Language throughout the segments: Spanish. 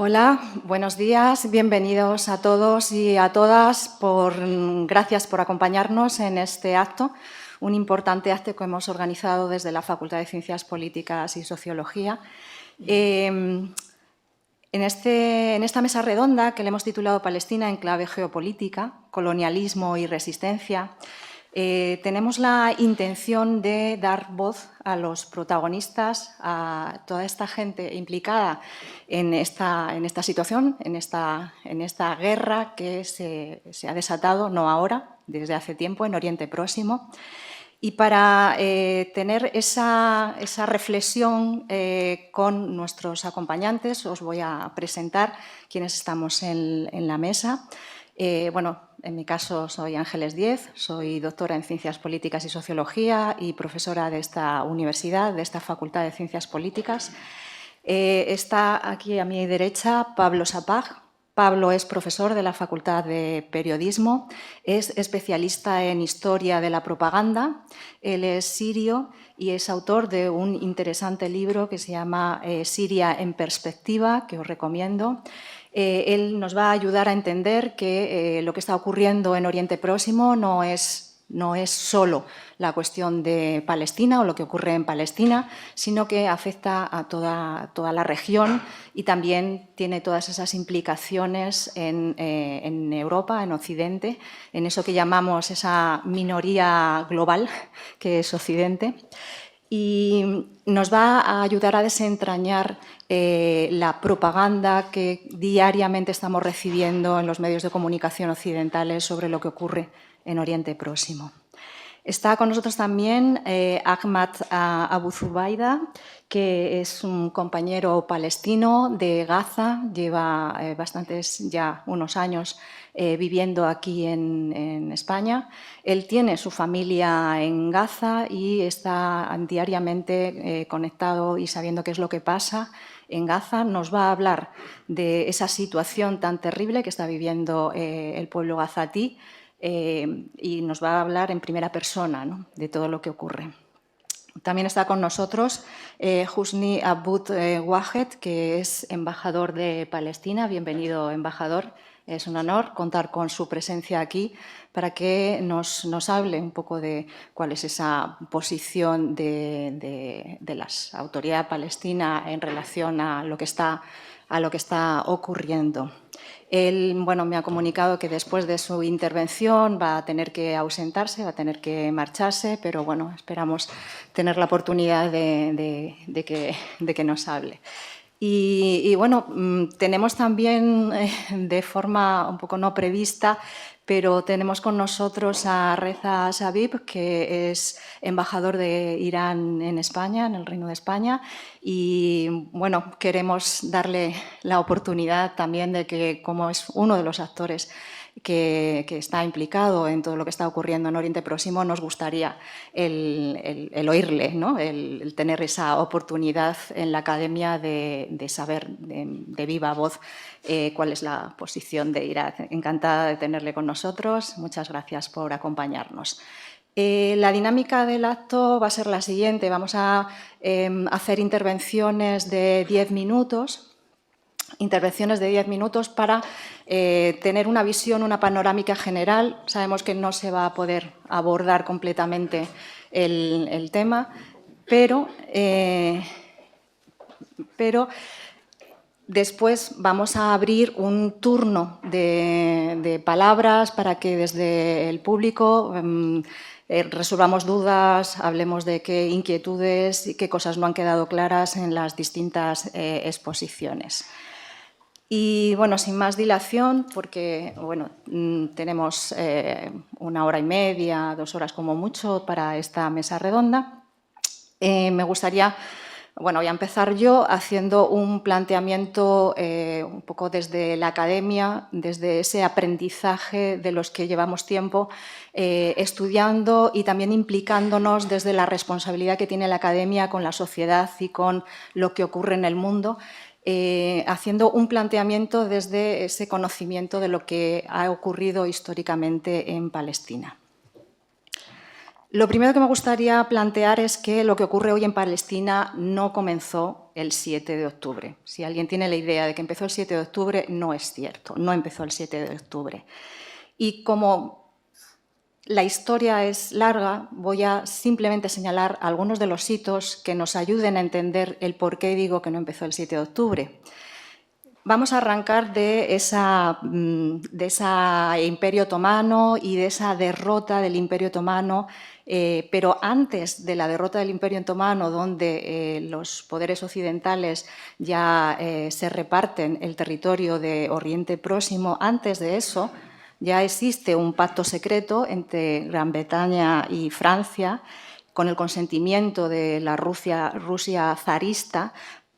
Hola, buenos días, bienvenidos a todos y a todas. Gracias por acompañarnos en este acto, un importante acto que hemos organizado desde la Facultad de Ciencias Políticas y Sociología. En esta mesa redonda, que le hemos titulado Palestina en clave geopolítica, colonialismo y resistencia, tenemos la intención de dar voz a los protagonistas, a toda esta gente implicada en esta situación, en esta guerra que se ha desatado, no ahora, desde hace tiempo, en Oriente Próximo. Y para tener esa reflexión con nuestros acompañantes, os voy a presentar quienes estamos en la mesa. En mi caso soy Ángeles Diez, soy doctora en Ciencias Políticas y Sociología y profesora de esta universidad, de esta Facultad de Ciencias Políticas. Está aquí a mi derecha Pablo Sapag. Pablo es profesor de la Facultad de Periodismo, es especialista en Historia de la Propaganda, él es sirio y es autor de un interesante libro que se llama Siria en perspectiva, que os recomiendo. Él nos va a ayudar a entender que lo que está ocurriendo en Oriente Próximo no es solo la cuestión de Palestina o lo que ocurre en Palestina, sino que afecta a toda la región y también tiene todas esas implicaciones en Europa, en Occidente, en eso que llamamos esa minoría global que es Occidente. Y nos va a ayudar a desentrañar la propaganda que diariamente estamos recibiendo en los medios de comunicación occidentales sobre lo que ocurre en Oriente Próximo. Está con nosotros también Ahmad Abu Zubaydah, que es un compañero palestino de Gaza, lleva unos años viviendo aquí en España. Él tiene su familia en Gaza y está diariamente conectado y sabiendo qué es lo que pasa en Gaza. Nos va a hablar de esa situación tan terrible que está viviendo el pueblo gazatí, y nos va a hablar en primera persona, ¿no?, de todo lo que ocurre. También está con nosotros Husni Abud Wahed, que es embajador de Palestina. Bienvenido, embajador. Es un honor contar con su presencia aquí para que nos hable un poco de cuál es esa posición de la autoridad palestina en relación a lo que está ocurriendo. Él, me ha comunicado que después de su intervención va a tener que ausentarse, va a tener que marcharse, pero esperamos tener la oportunidad de que nos hable. Y tenemos también, de forma un poco no prevista, pero tenemos con nosotros a Reza Shabib, que es embajador de Irán en España, en el Reino de España, y queremos darle la oportunidad también de que, como es uno de los actores que está implicado en todo lo que está ocurriendo en Oriente Próximo, nos gustaría el oírle, ¿no?, el tener esa oportunidad en la academia de saber de viva voz cuál es la posición de Irán. Encantada de tenerle con nosotros. Muchas gracias por acompañarnos. La dinámica del acto va a ser la siguiente. Vamos a hacer intervenciones de 10 minutos. Para tener una visión, una panorámica general. Sabemos que no se va a poder abordar completamente el tema, pero después vamos a abrir un turno de palabras para que desde el público resolvamos dudas, hablemos de qué inquietudes y qué cosas no han quedado claras en las distintas exposiciones. Y sin más dilación, porque tenemos 1 hora y media, 2 horas como mucho para esta mesa redonda, me gustaría, voy a empezar yo haciendo un planteamiento un poco desde la academia, desde ese aprendizaje de los que llevamos tiempo estudiando y también implicándonos desde la responsabilidad que tiene la academia con la sociedad y con lo que ocurre en el mundo. Haciendo un planteamiento desde ese conocimiento de lo que ha ocurrido históricamente en Palestina. Lo primero que me gustaría plantear es que lo que ocurre hoy en Palestina no comenzó el 7 de octubre. Si alguien tiene la idea de que empezó el 7 de octubre, no es cierto, no empezó el 7 de octubre. Y como la historia es larga, voy a simplemente señalar algunos de los hitos que nos ayuden a entender el por qué digo que no empezó el 7 de octubre. Vamos a arrancar de ese Imperio Otomano y de esa derrota del Imperio Otomano, pero antes de la derrota del Imperio Otomano, donde los poderes occidentales ya se reparten el territorio de Oriente Próximo, antes de eso ya existe un pacto secreto entre Gran Bretaña y Francia, con el consentimiento de la Rusia zarista,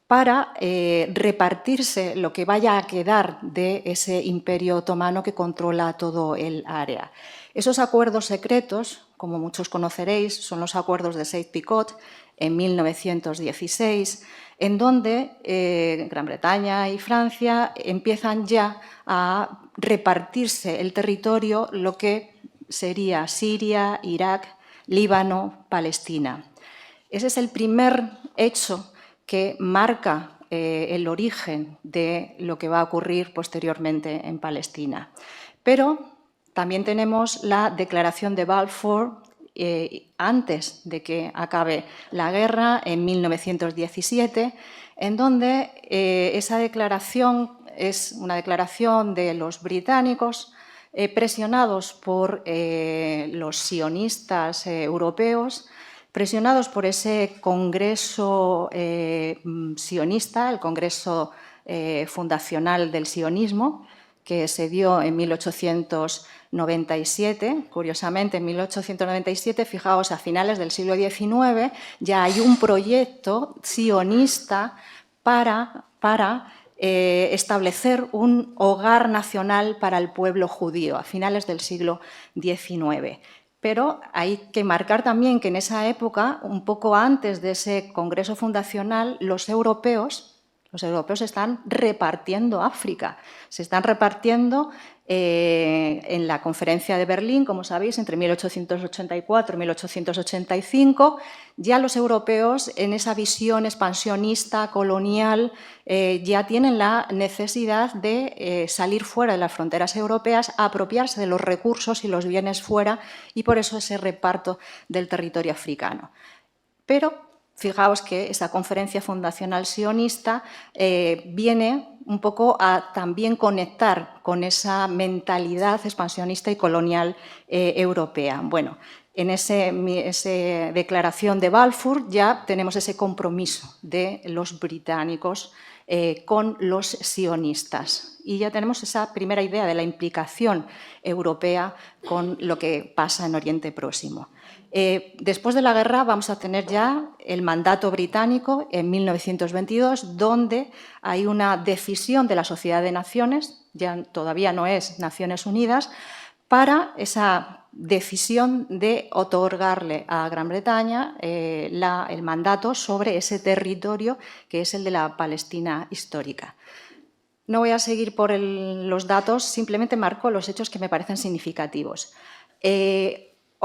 para repartirse lo que vaya a quedar de ese imperio otomano que controla todo el área. Esos acuerdos secretos, como muchos conoceréis, son los acuerdos de Seydt-Picot en 1916, en donde Gran Bretaña y Francia empiezan ya a repartirse el territorio, lo que sería Siria, Irak, Líbano, Palestina. Ese es el primer hecho que marca el origen de lo que va a ocurrir posteriormente en Palestina. Pero también tenemos la Declaración de Balfour antes de que acabe la guerra, en 1917, en donde esa declaración es una declaración de los británicos presionados por los sionistas europeos, presionados por ese congreso sionista, el Congreso Fundacional del Sionismo, que se dio en 1897. Curiosamente, en 1897, fijaos, a finales del siglo XIX, ya hay un proyecto sionista para establecer un hogar nacional para el pueblo judío, a finales del siglo XIX. Pero hay que marcar también que en esa época, un poco antes de ese congreso fundacional, los europeos están repartiendo África. Se están repartiendo en la conferencia de Berlín, como sabéis, entre 1884 y 1885. Ya los europeos, en esa visión expansionista, colonial, ya tienen la necesidad de salir fuera de las fronteras europeas, apropiarse de los recursos y los bienes fuera, y por eso ese reparto del territorio africano. Pero fijaos que esa conferencia fundacional sionista viene un poco a también conectar con esa mentalidad expansionista y colonial europea. Bueno, en esa declaración de Balfour ya tenemos ese compromiso de los británicos con los sionistas. Y ya tenemos esa primera idea de la implicación europea con lo que pasa en Oriente Próximo. Después de la guerra vamos a tener ya el mandato británico en 1922, donde hay una decisión de la Sociedad de Naciones, ya todavía no es Naciones Unidas, para esa decisión de otorgarle a Gran Bretaña el mandato sobre ese territorio que es el de la Palestina histórica. No voy a seguir por los datos, simplemente marco los hechos que me parecen significativos.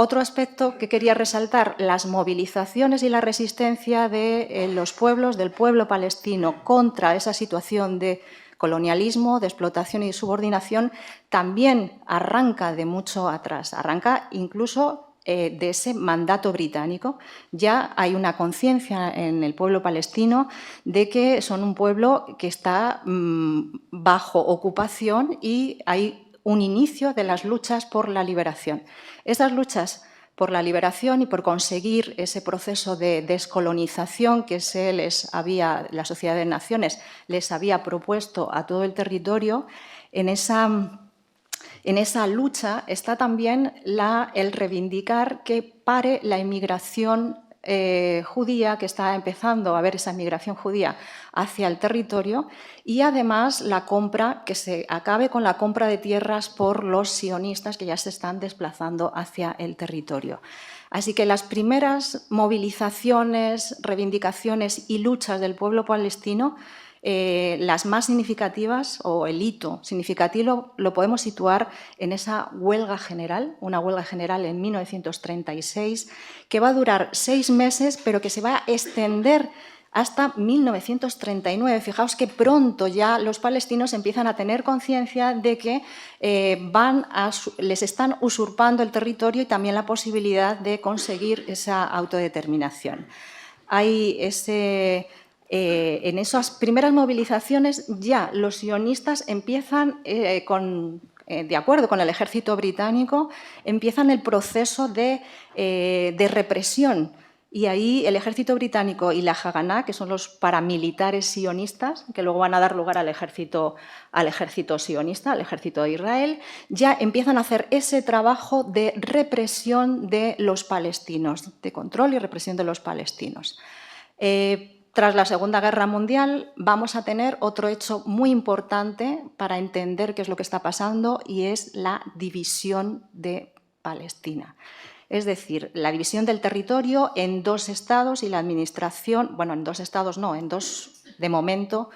Otro aspecto que quería resaltar, las movilizaciones y la resistencia de los pueblos, del pueblo palestino contra esa situación de colonialismo, de explotación y de subordinación, también arranca de mucho atrás, arranca incluso de ese mandato británico. Ya hay una conciencia en el pueblo palestino de que son un pueblo que está bajo ocupación y hay un inicio de las luchas por la liberación. Estas luchas por la liberación y por conseguir ese proceso de descolonización que la Sociedad de Naciones les había propuesto a todo el territorio, en esa lucha está también el reivindicar que pare la inmigración judía, que está empezando a haber esa inmigración judía hacia el territorio, y además que se acabe con la compra de tierras por los sionistas que ya se están desplazando hacia el territorio. Así que las primeras movilizaciones, reivindicaciones y luchas del pueblo palestino Las más significativas, o el hito significativo, lo podemos situar en esa huelga general, una huelga general en 1936, que va a durar 6 meses, pero que se va a extender hasta 1939. Fijaos que pronto ya los palestinos empiezan a tener conciencia de que les están usurpando el territorio y también la posibilidad de conseguir esa autodeterminación. Hay en esas primeras movilizaciones ya los sionistas empiezan, de acuerdo con el ejército británico, empiezan el proceso de represión. Y ahí el ejército británico y la Haganá, que son los paramilitares sionistas, que luego van a dar lugar al ejército sionista, al ejército de Israel, ya empiezan a hacer ese trabajo de represión de los palestinos, de control y represión de los palestinos. Tras la Segunda Guerra Mundial vamos a tener otro hecho muy importante para entender qué es lo que está pasando, y es la división de Palestina. Es decir, la división del territorio en 2 estados y la administración, bueno, en 2 estados no, en 2, de momento,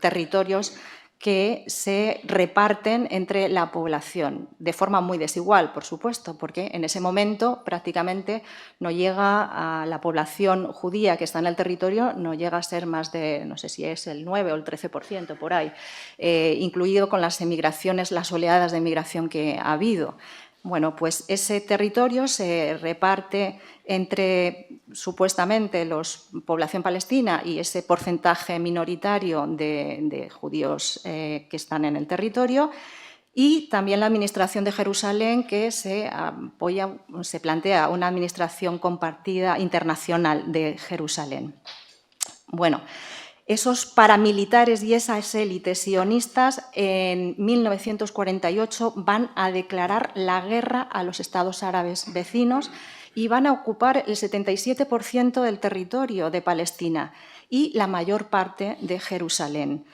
territorios que se reparten entre la población, de forma muy desigual, por supuesto, porque en ese momento prácticamente no llega a la población judía que está en el territorio, no llega a ser más de, no sé si es el 9 o el 13% por ahí, incluido con las emigraciones, las oleadas de emigración que ha habido. Bueno, pues ese territorio se reparte entre, supuestamente, la población palestina y ese porcentaje minoritario de judíos que están en el territorio, y también la administración de Jerusalén, que se plantea una administración compartida internacional de Jerusalén. Bueno, esos paramilitares y esas élites sionistas en 1948 van a declarar la guerra a los estados árabes vecinos y van a ocupar el 77% del territorio de Palestina y la mayor parte de Jerusalén.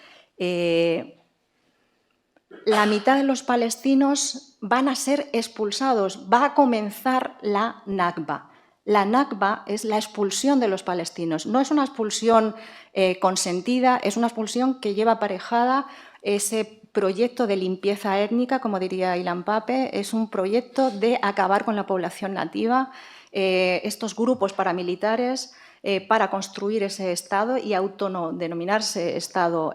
La mitad de los palestinos van a ser expulsados, va a comenzar la Nakba. La Nakba es la expulsión de los palestinos. No es una expulsión consentida, es una expulsión que lleva aparejada ese proyecto de limpieza étnica, como diría Ilan Pappé, es un proyecto de acabar con la población nativa, estos grupos paramilitares, para construir ese Estado y autodenominarse Estado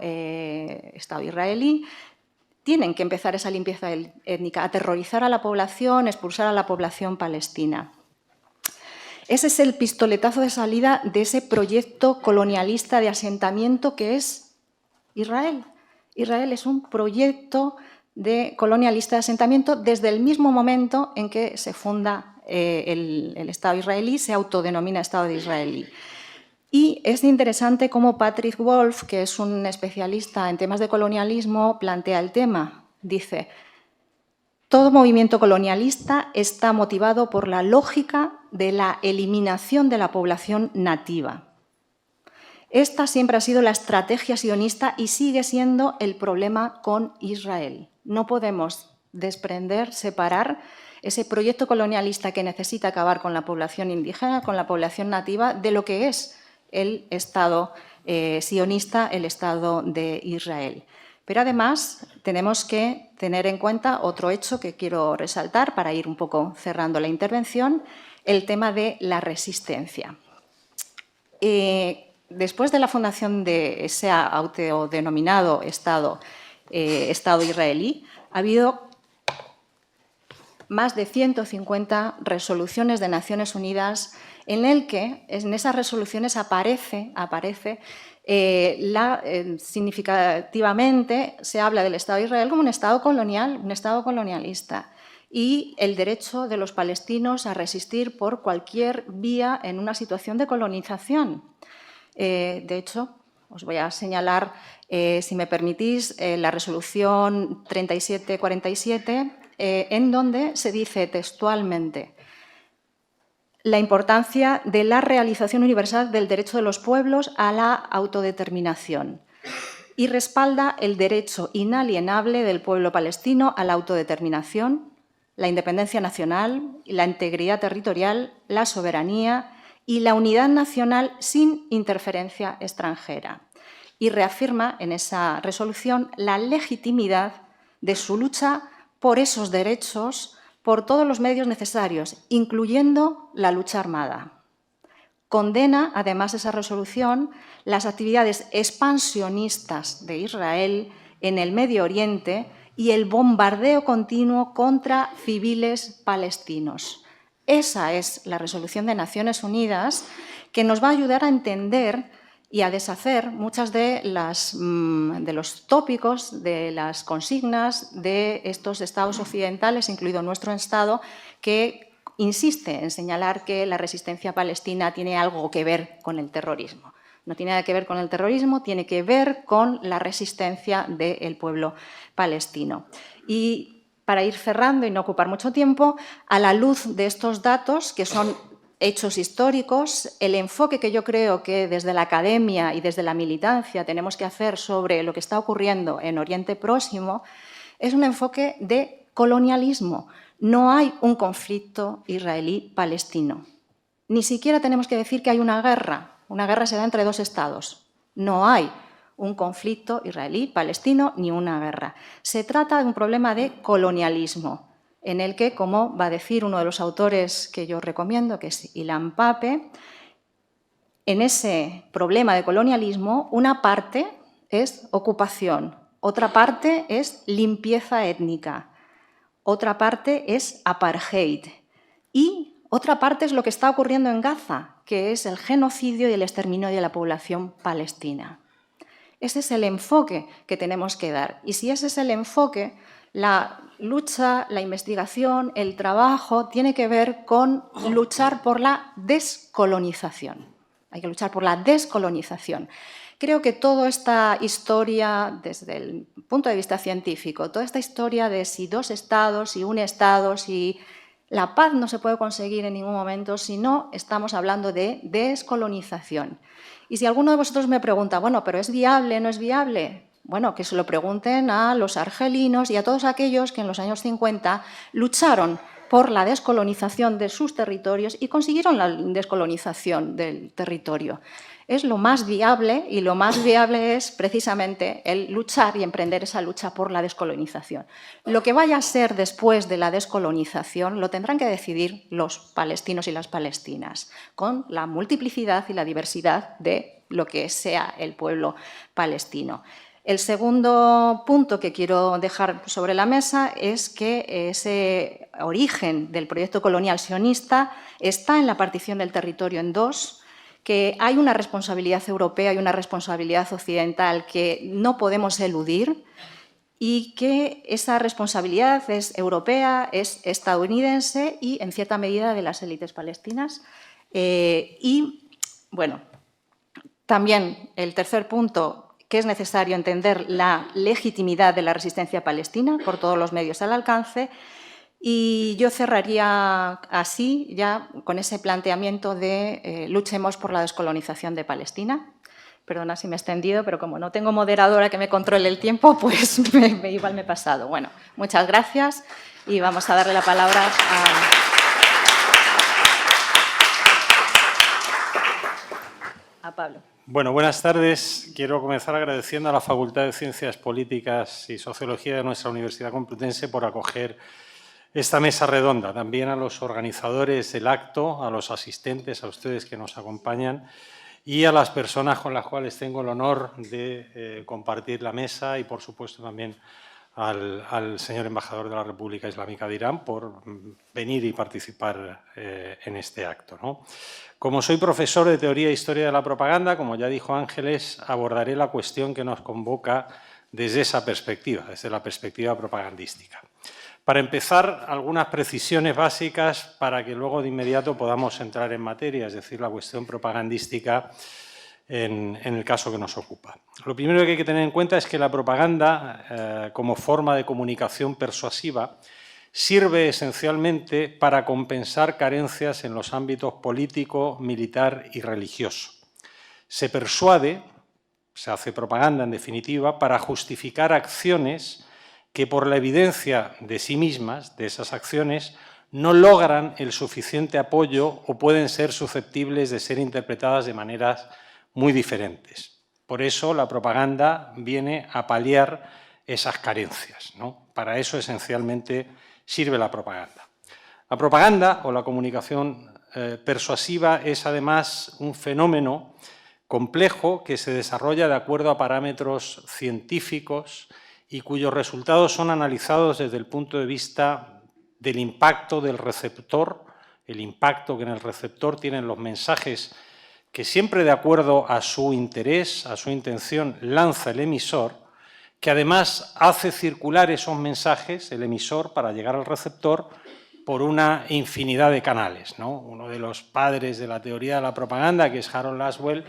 israelí. Tienen que empezar esa limpieza étnica, aterrorizar a la población, expulsar a la población palestina. Ese es el pistoletazo de salida de ese proyecto colonialista de asentamiento que es Israel. Israel es un proyecto colonialista de asentamiento desde el mismo momento en que se funda el Estado israelí, se autodenomina Estado de Israelí. Y es interesante cómo Patrick Wolf, que es un especialista en temas de colonialismo, plantea el tema. Dice: todo movimiento colonialista está motivado por la lógica de la eliminación de la población nativa. Esta siempre ha sido la estrategia sionista y sigue siendo el problema con Israel. No podemos desprender, separar ese proyecto colonialista que necesita acabar con la población indígena, con la población nativa, de lo que es el Estado sionista, el Estado de Israel. Pero además tenemos que tener en cuenta otro hecho que quiero resaltar para ir un poco cerrando la intervención, el tema de la resistencia. Después de la fundación de ese autodenominado Estado israelí, ha habido más de 150 resoluciones de Naciones Unidas en esas resoluciones aparece significativamente se habla del Estado de Israel como un Estado colonial, un Estado colonialista, y el derecho de los palestinos a resistir por cualquier vía en una situación de colonización. De hecho, os voy a señalar, si me permitís, la resolución 3747, en donde se dice textualmente: la importancia de la realización universal del derecho de los pueblos a la autodeterminación, y respalda el derecho inalienable del pueblo palestino a la autodeterminación, la independencia nacional, la integridad territorial, la soberanía y la unidad nacional sin interferencia extranjera. y reafirma en esa resolución la legitimidad de su lucha por esos derechos por todos los medios necesarios, incluyendo la lucha armada. Condena, además, esa resolución las actividades expansionistas de Israel en el Medio Oriente y el bombardeo continuo contra civiles palestinos. Esa es la resolución de Naciones Unidas que nos va a ayudar a entender y a deshacer muchas de los tópicos, de las consignas de estos estados occidentales, incluido nuestro Estado, que insiste en señalar que la resistencia palestina tiene algo que ver con el terrorismo. No tiene nada que ver con el terrorismo, tiene que ver con la resistencia del pueblo palestino. Y para ir cerrando y no ocupar mucho tiempo, a la luz de estos datos, que son hechos históricos, el enfoque que yo creo que desde la academia y desde la militancia tenemos que hacer sobre lo que está ocurriendo en Oriente Próximo es un enfoque de colonialismo. No hay un conflicto israelí-palestino. Ni siquiera tenemos que decir que hay una guerra. Una guerra se da entre dos estados. No hay un conflicto israelí-palestino ni una guerra. Se trata de un problema de colonialismo, en el que, como va a decir uno de los autores que yo recomiendo, que es Ilan Pappé, en ese problema de colonialismo, una parte es ocupación, otra parte es limpieza étnica, otra parte es apartheid y otra parte es lo que está ocurriendo en Gaza, que es el genocidio y el exterminio de la población palestina. Ese es el enfoque que tenemos que dar. Y si ese es el enfoque, la lucha, la investigación, el trabajo tiene que ver con luchar por la descolonización. Hay que luchar por la descolonización. Creo que toda esta historia, desde el punto de vista científico, toda esta historia de si dos estados, si un estado, si la paz no se puede conseguir en ningún momento si no estamos hablando de descolonización. Y si alguno de vosotros me pregunta, bueno, ¿pero es viable, no es viable? Bueno, que se lo pregunten a los argelinos y a todos aquellos que en los años 50 lucharon por la descolonización de sus territorios y consiguieron la descolonización del territorio. Es lo más viable y lo más viable es precisamente el luchar y emprender esa lucha por la descolonización. Lo que vaya a ser después de la descolonización lo tendrán que decidir los palestinos y las palestinas, con la multiplicidad y la diversidad de lo que sea el pueblo palestino. El segundo punto que quiero dejar sobre la mesa es que ese origen del proyecto colonial sionista está en la partición del territorio en dos, que hay una responsabilidad europea y una responsabilidad occidental que no podemos eludir y que esa responsabilidad es europea, es estadounidense y, en cierta medida, de las élites palestinas. Y, bueno, también el tercer punto, que es necesario entender la legitimidad de la resistencia palestina por todos los medios al alcance. Y yo cerraría así, ya con ese planteamiento de luchemos por la descolonización de Palestina. Perdona si me he extendido, pero como no tengo moderadora que me controle el tiempo, pues igual me he pasado. Bueno, muchas gracias y vamos a darle la palabra a Pablo. Bueno, buenas tardes. Quiero comenzar agradeciendo a la Facultad de Ciencias Políticas y Sociología de nuestra Universidad Complutense por acoger esta mesa redonda, también a los organizadores del acto, a los asistentes, a ustedes que nos acompañan y a las personas con las cuales tengo el honor de compartir la mesa y, por supuesto, también al señor embajador de la República Islámica de Irán por venir y participar en este acto, ¿no? Como soy profesor de Teoría e Historia de la Propaganda, como ya dijo Ángeles, abordaré la cuestión que nos convoca desde esa perspectiva, desde la perspectiva propagandística. Para empezar, algunas precisiones básicas para que luego de inmediato podamos entrar en materia, es decir, la cuestión propagandística en el caso que nos ocupa. Lo primero que hay que tener en cuenta es que la propaganda, como forma de comunicación persuasiva, sirve esencialmente para compensar carencias en los ámbitos político, militar y religioso. Se persuade, se hace propaganda en definitiva, para justificar acciones que por la evidencia de sí mismas, de esas acciones, no logran el suficiente apoyo o pueden ser susceptibles de ser interpretadas de maneras muy diferentes. Por eso la propaganda viene a paliar esas carencias, ¿no? Para eso esencialmente sirve la propaganda. La propaganda o la comunicación persuasiva es además un fenómeno complejo que se desarrolla de acuerdo a parámetros científicos y cuyos resultados son analizados desde el punto de vista del impacto del receptor, el impacto que en el receptor tienen los mensajes que siempre de acuerdo a su interés, a su intención, lanza el emisor, que además hace circular esos mensajes, el emisor, para llegar al receptor, por una infinidad de canales, ¿no? Uno de los padres de la teoría de la propaganda, que es Harold Laswell,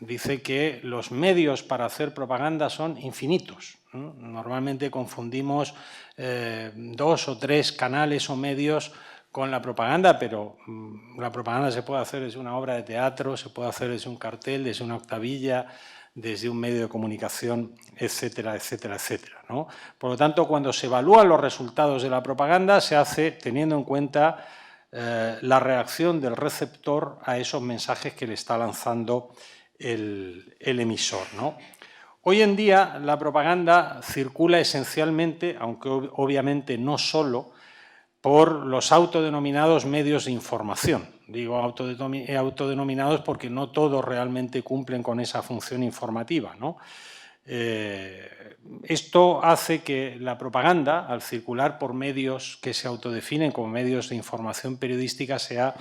dice que los medios para hacer propaganda son infinitos, ¿no? Normalmente confundimos 2 o 3 canales o medios con la propaganda, pero la propaganda se puede hacer desde una obra de teatro, se puede hacer desde un cartel, desde una octavilla, desde un medio de comunicación, etcétera, etcétera, etcétera, ¿no? Por lo tanto, cuando se evalúan los resultados de la propaganda, se hace teniendo en cuenta la reacción del receptor a esos mensajes que le está lanzando el emisor, ¿no? Hoy en día la propaganda circula esencialmente, aunque obviamente no solo, por los autodenominados medios de información. Digo autodenominados porque no todos realmente cumplen con esa función informativa, ¿no? Esto hace que la propaganda, al circular por medios que se autodefinen como medios de información periodística, sea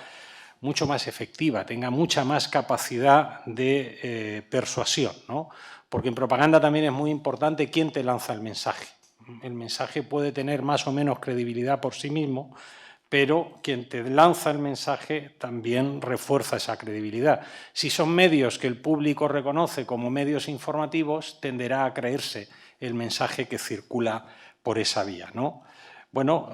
mucho más efectiva, tenga mucha más capacidad de persuasión, ¿no? Porque en propaganda también es muy importante quién te lanza el mensaje. El mensaje puede tener más o menos credibilidad por sí mismo, pero quien te lanza el mensaje también refuerza esa credibilidad. Si son medios que el público reconoce como medios informativos, tenderá a creerse el mensaje que circula por esa vía, ¿no? Bueno,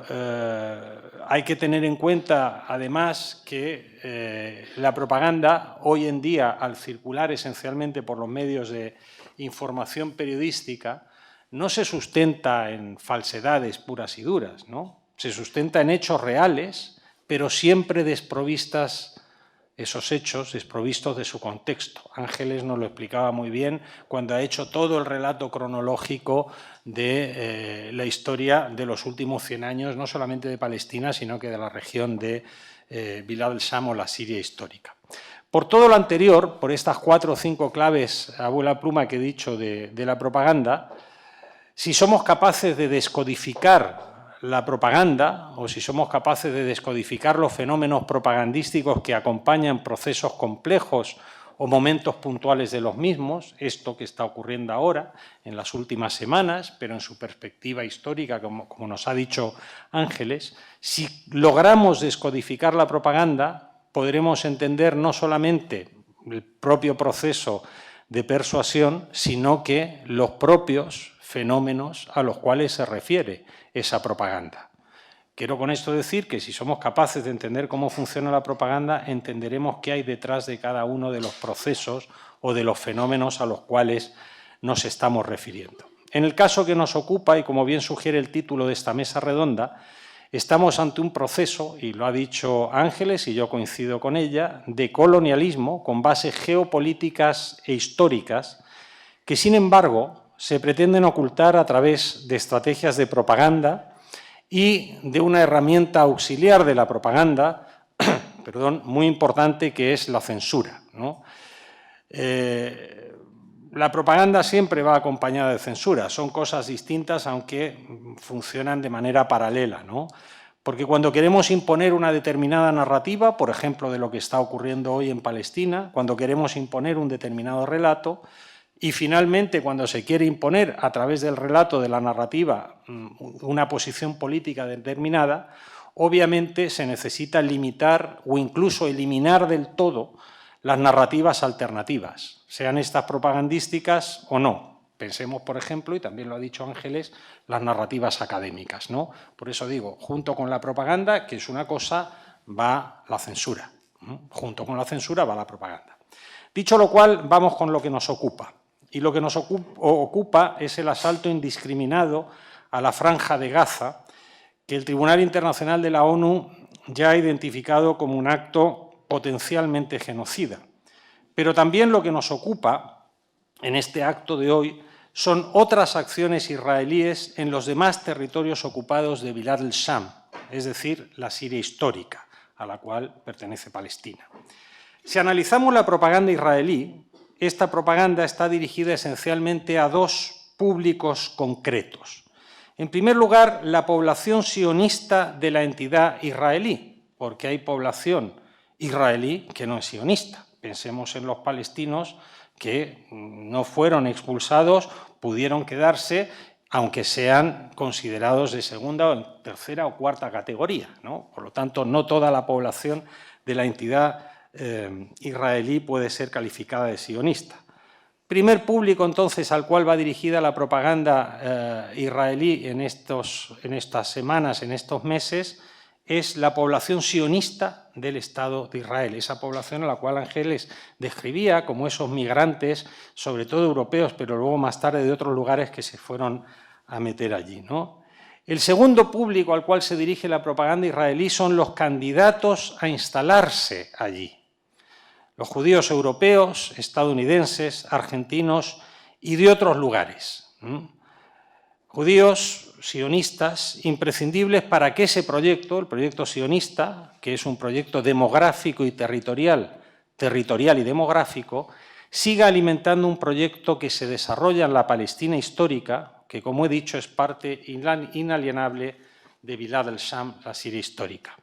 hay que tener en cuenta, además, que la propaganda, hoy en día, al circular esencialmente por los medios de información periodística, no se sustenta en falsedades puras y duras, ¿no? Se sustenta en hechos reales, pero siempre desprovistas, esos hechos desprovistos de su contexto. Ángeles nos lo explicaba muy bien cuando ha hecho todo el relato cronológico de la historia de los últimos 100 años, no solamente de Palestina, sino que de la región de Bilad el-Sham o la Siria histórica. Por todo lo anterior, por estas 4 o 5 claves a vuela pluma que he dicho de la propaganda, si somos capaces de descodificar la propaganda o si somos capaces de descodificar los fenómenos propagandísticos que acompañan procesos complejos o momentos puntuales de los mismos, esto que está ocurriendo ahora, en las últimas semanas, pero en su perspectiva histórica, como nos ha dicho Ángeles, si logramos descodificar la propaganda, podremos entender no solamente el propio proceso de persuasión, sino que los propios fenómenos a los cuales se refiere esa propaganda. Quiero con esto decir que si somos capaces de entender cómo funciona la propaganda, entenderemos qué hay detrás de cada uno de los procesos o de los fenómenos a los cuales nos estamos refiriendo. En el caso que nos ocupa, y como bien sugiere el título de esta mesa redonda, estamos ante un proceso, y lo ha dicho Ángeles y yo coincido con ella, de colonialismo con bases geopolíticas e históricas que, sin embargo, se pretenden ocultar a través de estrategias de propaganda y de una herramienta auxiliar de la propaganda, muy importante, que es la censura, ¿no? La propaganda siempre va acompañada de censura, son cosas distintas aunque funcionan de manera paralela, ¿no? Porque cuando queremos imponer una determinada narrativa, por ejemplo, de lo que está ocurriendo hoy en Palestina, cuando queremos imponer un determinado relato, y finalmente, cuando se quiere imponer a través del relato de la narrativa una posición política determinada, obviamente se necesita limitar o incluso eliminar del todo las narrativas alternativas, sean estas propagandísticas o no. Pensemos, por ejemplo, y también lo ha dicho Ángeles, las narrativas académicas, ¿no? Por eso digo, junto con la propaganda, que es una cosa, va la censura. Junto con la censura va la propaganda. Dicho lo cual, vamos con lo que nos ocupa. Y lo que nos ocupa es el asalto indiscriminado a la Franja de Gaza, que el Tribunal Internacional de la ONU ya ha identificado como un acto potencialmente genocida. Pero también lo que nos ocupa en este acto de hoy son otras acciones israelíes en los demás territorios ocupados de Bilad el-Sham, es decir, la Siria histórica, a la cual pertenece Palestina. Si analizamos la propaganda israelí, esta propaganda está dirigida esencialmente a dos públicos concretos. En primer lugar, la población sionista de la entidad israelí, porque hay población israelí que no es sionista. Pensemos en los palestinos que no fueron expulsados, pudieron quedarse, aunque sean considerados de segunda o tercera o cuarta categoría, ¿no? Por lo tanto, no toda la población de la entidad israelí puede ser calificada de sionista. Primer público, entonces, al cual va dirigida la propaganda israelí en estas semanas, en estos meses, es la población sionista del Estado de Israel, esa población a la cual Ángeles describía como esos migrantes, sobre todo europeos, pero luego más tarde de otros lugares que se fueron a meter allí, ¿no? El segundo público al cual se dirige la propaganda israelí son los candidatos a instalarse allí. Los judíos europeos, estadounidenses, argentinos y de otros lugares. Judíos sionistas imprescindibles para que ese proyecto, el proyecto sionista, que es un proyecto demográfico y territorial y demográfico, siga alimentando un proyecto que se desarrolla en la Palestina histórica, que, como he dicho, es parte inalienable de Bilad el-Sham, la Siria histórica.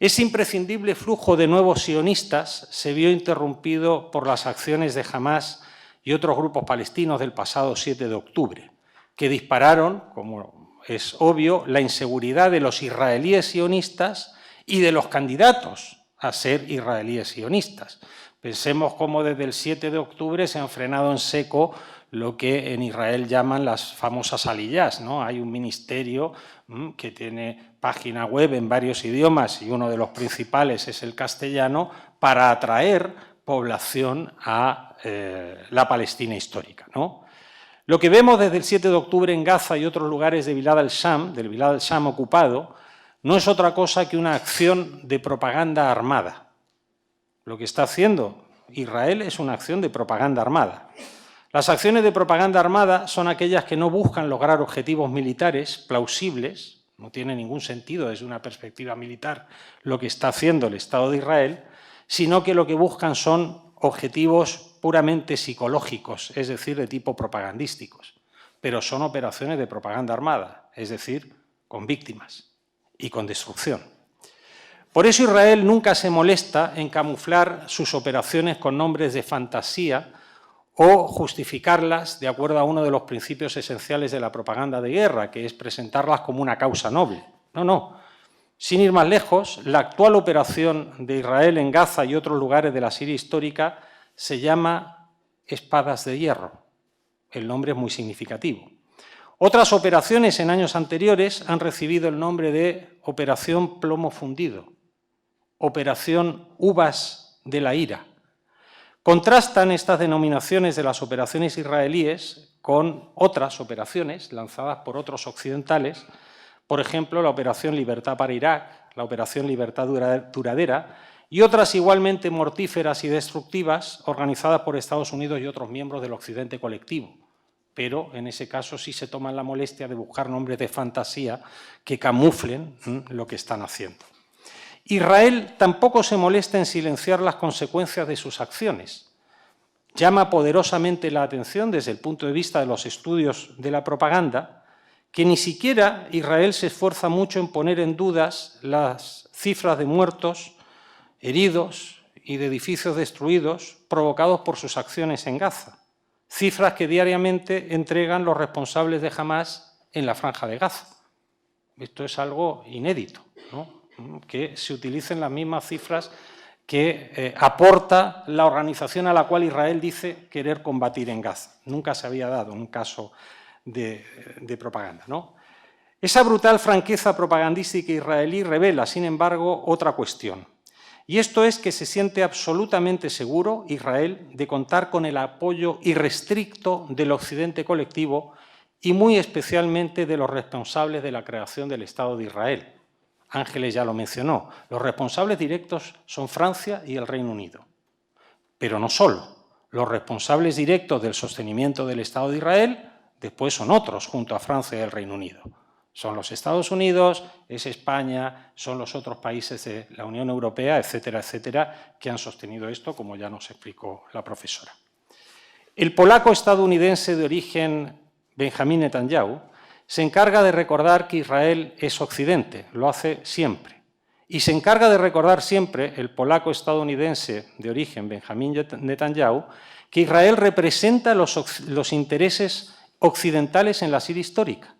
Ese imprescindible flujo de nuevos sionistas se vio interrumpido por las acciones de Hamás y otros grupos palestinos del pasado 7 de octubre, que dispararon, como es obvio, la inseguridad de los israelíes sionistas y de los candidatos a ser israelíes sionistas. Pensemos cómo desde el 7 de octubre se han frenado en seco lo que en Israel llaman las famosas aliyás, ¿no? Hay un ministerio que tiene página web en varios idiomas y uno de los principales es el castellano para atraer población a la Palestina histórica, ¿no? Lo que vemos desde el 7 de octubre en Gaza y otros lugares de Bilad el-Sham, del Bilad el-Sham ocupado, no es otra cosa que una acción de propaganda armada. Lo que está haciendo Israel es una acción de propaganda armada. Las acciones de propaganda armada son aquellas que no buscan lograr objetivos militares plausibles, no tiene ningún sentido desde una perspectiva militar lo que está haciendo el Estado de Israel, sino que lo que buscan son objetivos puramente psicológicos, es decir, de tipo propagandísticos. Pero son operaciones de propaganda armada, es decir, con víctimas y con destrucción. Por eso Israel nunca se molesta en camuflar sus operaciones con nombres de fantasía o justificarlas de acuerdo a uno de los principios esenciales de la propaganda de guerra, que es presentarlas como una causa noble. No, no. Sin ir más lejos, la actual operación de Israel en Gaza y otros lugares de la Siria histórica se llama Espadas de Hierro. El nombre es muy significativo. Otras operaciones en años anteriores han recibido el nombre de Operación Plomo Fundido, Operación Uvas de la Ira. Contrastan estas denominaciones de las operaciones israelíes con otras operaciones lanzadas por otros occidentales, por ejemplo, la Operación Libertad para Irak, la Operación Libertad Duradera y otras igualmente mortíferas y destructivas organizadas por Estados Unidos y otros miembros del Occidente colectivo. Pero en ese caso sí se toman la molestia de buscar nombres de fantasía que camuflen lo que están haciendo. Israel tampoco se molesta en silenciar las consecuencias de sus acciones. Llama poderosamente la atención desde el punto de vista de los estudios de la propaganda que ni siquiera Israel se esfuerza mucho en poner en dudas las cifras de muertos, heridos y de edificios destruidos provocados por sus acciones en Gaza. Cifras que diariamente entregan los responsables de Hamás en la Franja de Gaza. Esto es algo inédito, ¿no? Que se utilicen las mismas cifras que aporta la organización a la cual Israel dice querer combatir en Gaza. Nunca se había dado un caso de propaganda, ¿no? Esa brutal franqueza propagandística israelí revela, sin embargo, otra cuestión. Y esto es que se siente absolutamente seguro, Israel, de contar con el apoyo irrestricto del Occidente colectivo y muy especialmente de los responsables de la creación del Estado de Israel. Ángeles ya lo mencionó, los responsables directos son Francia y el Reino Unido. Pero no solo. Los responsables directos del sostenimiento del Estado de Israel después son otros, junto a Francia y el Reino Unido. Son los Estados Unidos, es España, son los otros países de la Unión Europea, etcétera, etcétera, que han sostenido esto, como ya nos explicó la profesora. El polaco estadounidense de origen Benjamín Netanyahu se encarga de recordar que Israel es Occidente, lo hace siempre. Y se encarga de recordar siempre, el polaco estadounidense de origen Benjamín Netanyahu, que Israel representa los intereses occidentales en la Siria histórica.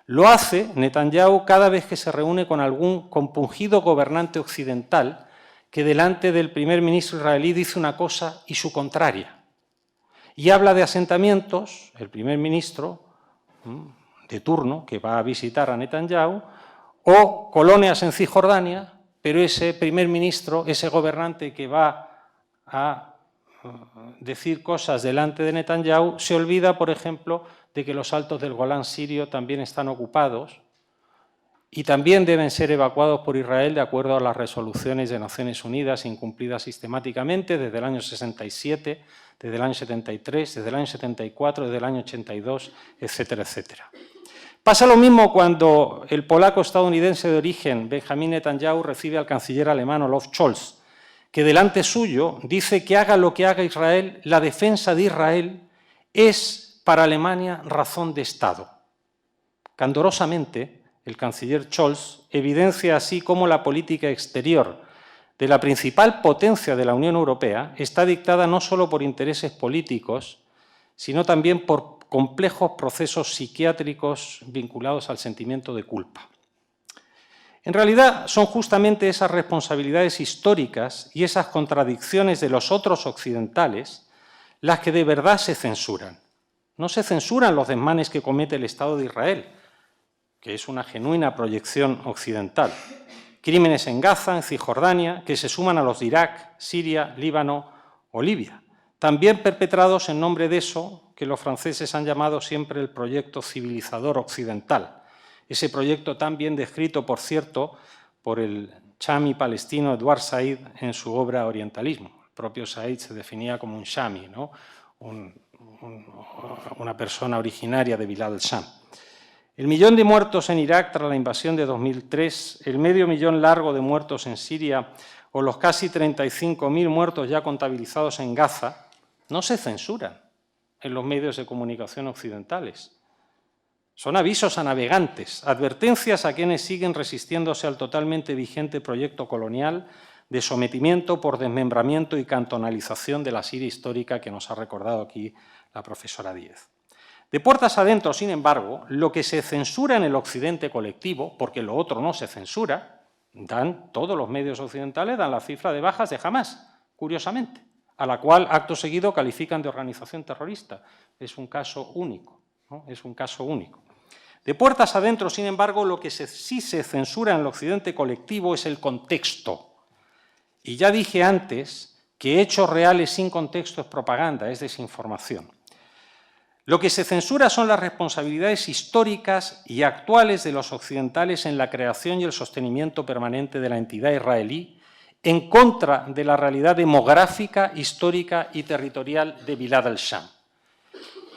Lo hace Netanyahu cada vez que se reúne con algún compungido gobernante occidental que delante del primer ministro israelí dice una cosa y su contraria. Y habla de asentamientos, el primer ministro de turno que va a visitar a Netanyahu, o colonias en Cisjordania, pero ese primer ministro, ese gobernante que va a decir cosas delante de Netanyahu, se olvida, por ejemplo, de que los altos del Golán sirio también están ocupados y también deben ser evacuados por Israel de acuerdo a las resoluciones de Naciones Unidas incumplidas sistemáticamente desde el año 67, desde el año 73, desde el año 74, desde el año 82, etcétera, etcétera. Pasa lo mismo cuando el polaco estadounidense de origen Benjamín Netanyahu recibe al canciller alemán Olaf Scholz, que delante suyo dice que haga lo que haga Israel, la defensa de Israel es para Alemania razón de Estado. Candorosamente, el canciller Scholz evidencia así cómo la política exterior de la principal potencia de la Unión Europea está dictada no solo por intereses políticos, sino también por complejos procesos psiquiátricos vinculados al sentimiento de culpa. En realidad, son justamente esas responsabilidades históricas y esas contradicciones de los otros occidentales las que de verdad se censuran. No se censuran los desmanes que comete el Estado de Israel, que es una genuina proyección occidental. Crímenes en Gaza, en Cisjordania, que se suman a los de Irak, Siria, Líbano o Libia. También perpetrados en nombre de eso que los franceses han llamado siempre el proyecto civilizador occidental. Ese proyecto tan bien descrito, por cierto, por el chami palestino Edward Said en su obra Orientalismo. El propio Said se definía como un chami, ¿no? Una persona originaria de Bilad al-Sham. El 1.000.000 de muertos en Irak tras la invasión de 2003, el 500.000 largo de muertos en Siria o los casi 35.000 muertos ya contabilizados en Gaza no se censuran en los medios de comunicación occidentales. Son avisos a navegantes, advertencias a quienes siguen resistiéndose al totalmente vigente proyecto colonial de sometimiento por desmembramiento y cantonalización de la Siria histórica que nos ha recordado aquí la profesora Díez. De puertas adentro, sin embargo, lo que se censura en el occidente colectivo, porque lo otro no se censura, todos los medios occidentales dan la cifra de bajas de Hamás, curiosamente, a la cual acto seguido califican de organización terrorista. Es un caso único, ¿no? Es un caso único. De puertas adentro, sin embargo, lo que sí se censura en el occidente colectivo es el contexto. Y ya dije antes que hechos reales sin contexto es propaganda, es desinformación. Lo que se censura son las responsabilidades históricas y actuales de los occidentales en la creación y el sostenimiento permanente de la entidad israelí en contra de la realidad demográfica, histórica y territorial de Bilad al-Sham.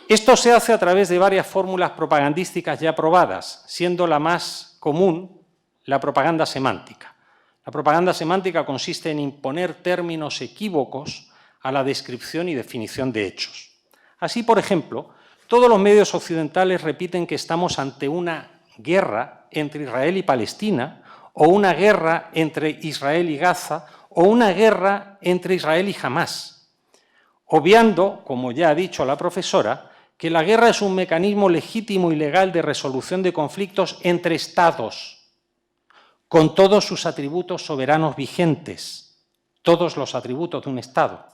Esto se hace a través de varias fórmulas propagandísticas ya probadas, siendo la más común la propaganda semántica. La propaganda semántica consiste en imponer términos equívocos a la descripción y definición de hechos. Así, por ejemplo, todos los medios occidentales repiten que estamos ante una guerra entre Israel y Palestina, o una guerra entre Israel y Gaza, o una guerra entre Israel y Hamás, obviando, como ya ha dicho la profesora, que la guerra es un mecanismo legítimo y legal de resolución de conflictos entre Estados, con todos sus atributos soberanos vigentes, todos los atributos de un Estado,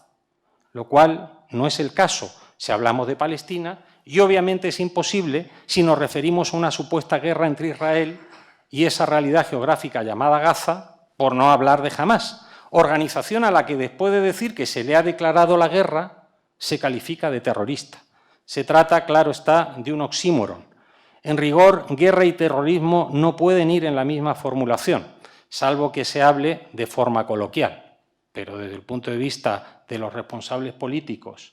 lo cual no es el caso si hablamos de Palestina, y obviamente es imposible si nos referimos a una supuesta guerra entre Israel y esa realidad geográfica llamada Gaza, por no hablar de Hamás, organización a la que después de decir que se le ha declarado la guerra, se califica de terrorista. Se trata, claro está, de un oxímoron. En rigor, guerra y terrorismo no pueden ir en la misma formulación, salvo que se hable de forma coloquial. Pero desde el punto de vista de los responsables políticos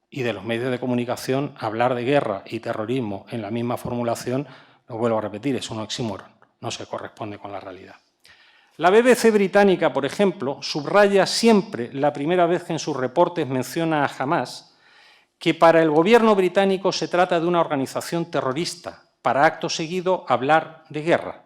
Y de los medios de comunicación, hablar de guerra y terrorismo en la misma formulación, lo vuelvo a repetir, es un oxímoron, no se corresponde con la realidad. La BBC británica, por ejemplo, subraya siempre, la primera vez que en sus reportes menciona a Hamás, que para el gobierno británico se trata de una organización terrorista, para acto seguido hablar de guerra,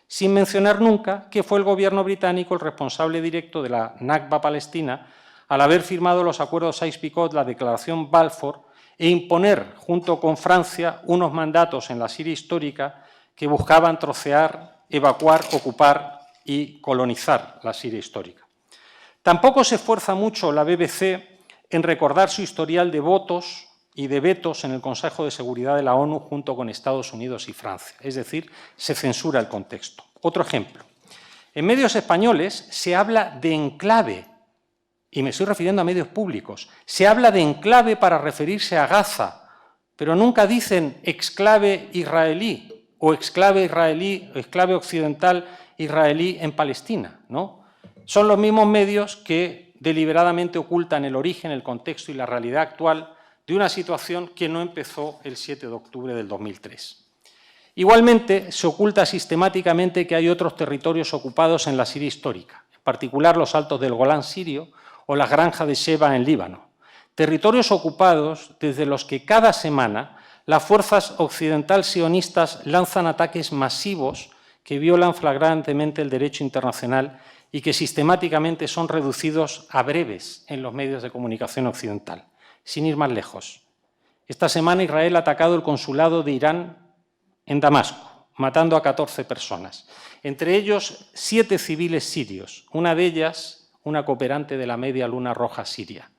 sin mencionar nunca que fue el gobierno británico el responsable directo de la Nakba palestina al haber firmado los acuerdos Sykes-Picot, la declaración Balfour, e imponer, junto con Francia, unos mandatos en la Siria histórica que buscaban trocear, evacuar, ocupar y colonizar la Siria histórica. Tampoco se esfuerza mucho la BBC en recordar su historial de votos y de vetos en el Consejo de Seguridad de la ONU junto con Estados Unidos y Francia. Es decir, se censura el contexto. Otro ejemplo. En medios españoles se habla de enclave, y me estoy refiriendo a medios públicos. Se habla de enclave para referirse a Gaza, pero nunca dicen exclave israelí o exclave israelí, exclave occidental israelí en Palestina, ¿no? Son los mismos medios que deliberadamente ocultan el origen, el contexto y la realidad actual de una situación que no empezó el 7 de octubre del 2003. Igualmente, se oculta sistemáticamente que hay otros territorios ocupados en la Siria histórica, en particular los altos del Golán sirio o las granjas de Sheba en Líbano. Territorios ocupados desde los que cada semana las fuerzas occidental sionistas lanzan ataques masivos que violan flagrantemente el derecho internacional y que sistemáticamente son reducidos a breves en los medios de comunicación occidental. Sin ir más lejos. Esta semana Israel ha atacado el consulado de Irán en Damasco, matando a 14 personas, entre ellos 7 civiles sirios, una de ellas una cooperante de la Media Luna Roja siria.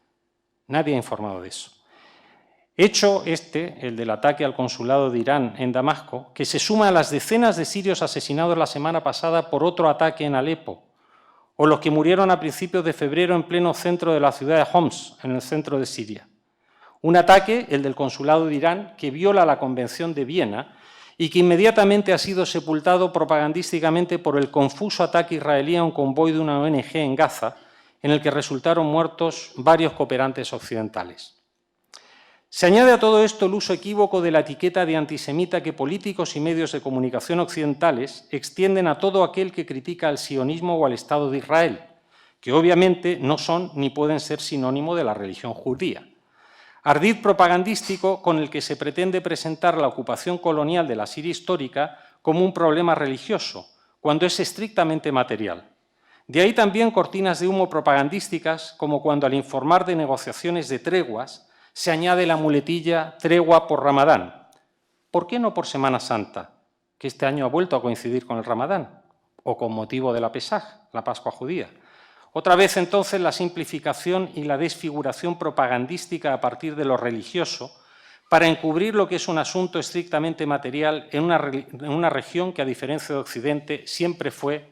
Nadie ha informado de eso. Hecho el del ataque al consulado de Irán en Damasco, que se suma a las decenas de sirios asesinados la semana pasada por otro ataque en Alepo, o los que murieron a principios de febrero en pleno centro de la ciudad de Homs, en el centro de Siria. Un ataque, el del consulado de Irán, que viola la Convención de Viena y que inmediatamente ha sido sepultado propagandísticamente por el confuso ataque israelí a un convoy de una ONG en Gaza, en el que resultaron muertos varios cooperantes occidentales. Se añade a todo esto el uso equívoco de la etiqueta de antisemita que políticos y medios de comunicación occidentales extienden a todo aquel que critica al sionismo o al Estado de Israel, que obviamente no son ni pueden ser sinónimo de la religión judía. Ardid propagandístico con el que se pretende presentar la ocupación colonial de la Siria histórica como un problema religioso, cuando es estrictamente material. De ahí también cortinas de humo propagandísticas, como cuando al informar de negociaciones de treguas se añade la muletilla tregua por Ramadán. ¿Por qué no por Semana Santa, que este año ha vuelto a coincidir con el Ramadán, o con motivo de la Pesaj, la Pascua judía? Otra vez, entonces, la simplificación y la desfiguración propagandística a partir de lo religioso para encubrir lo que es un asunto estrictamente material en una región que, a diferencia de Occidente, siempre fue,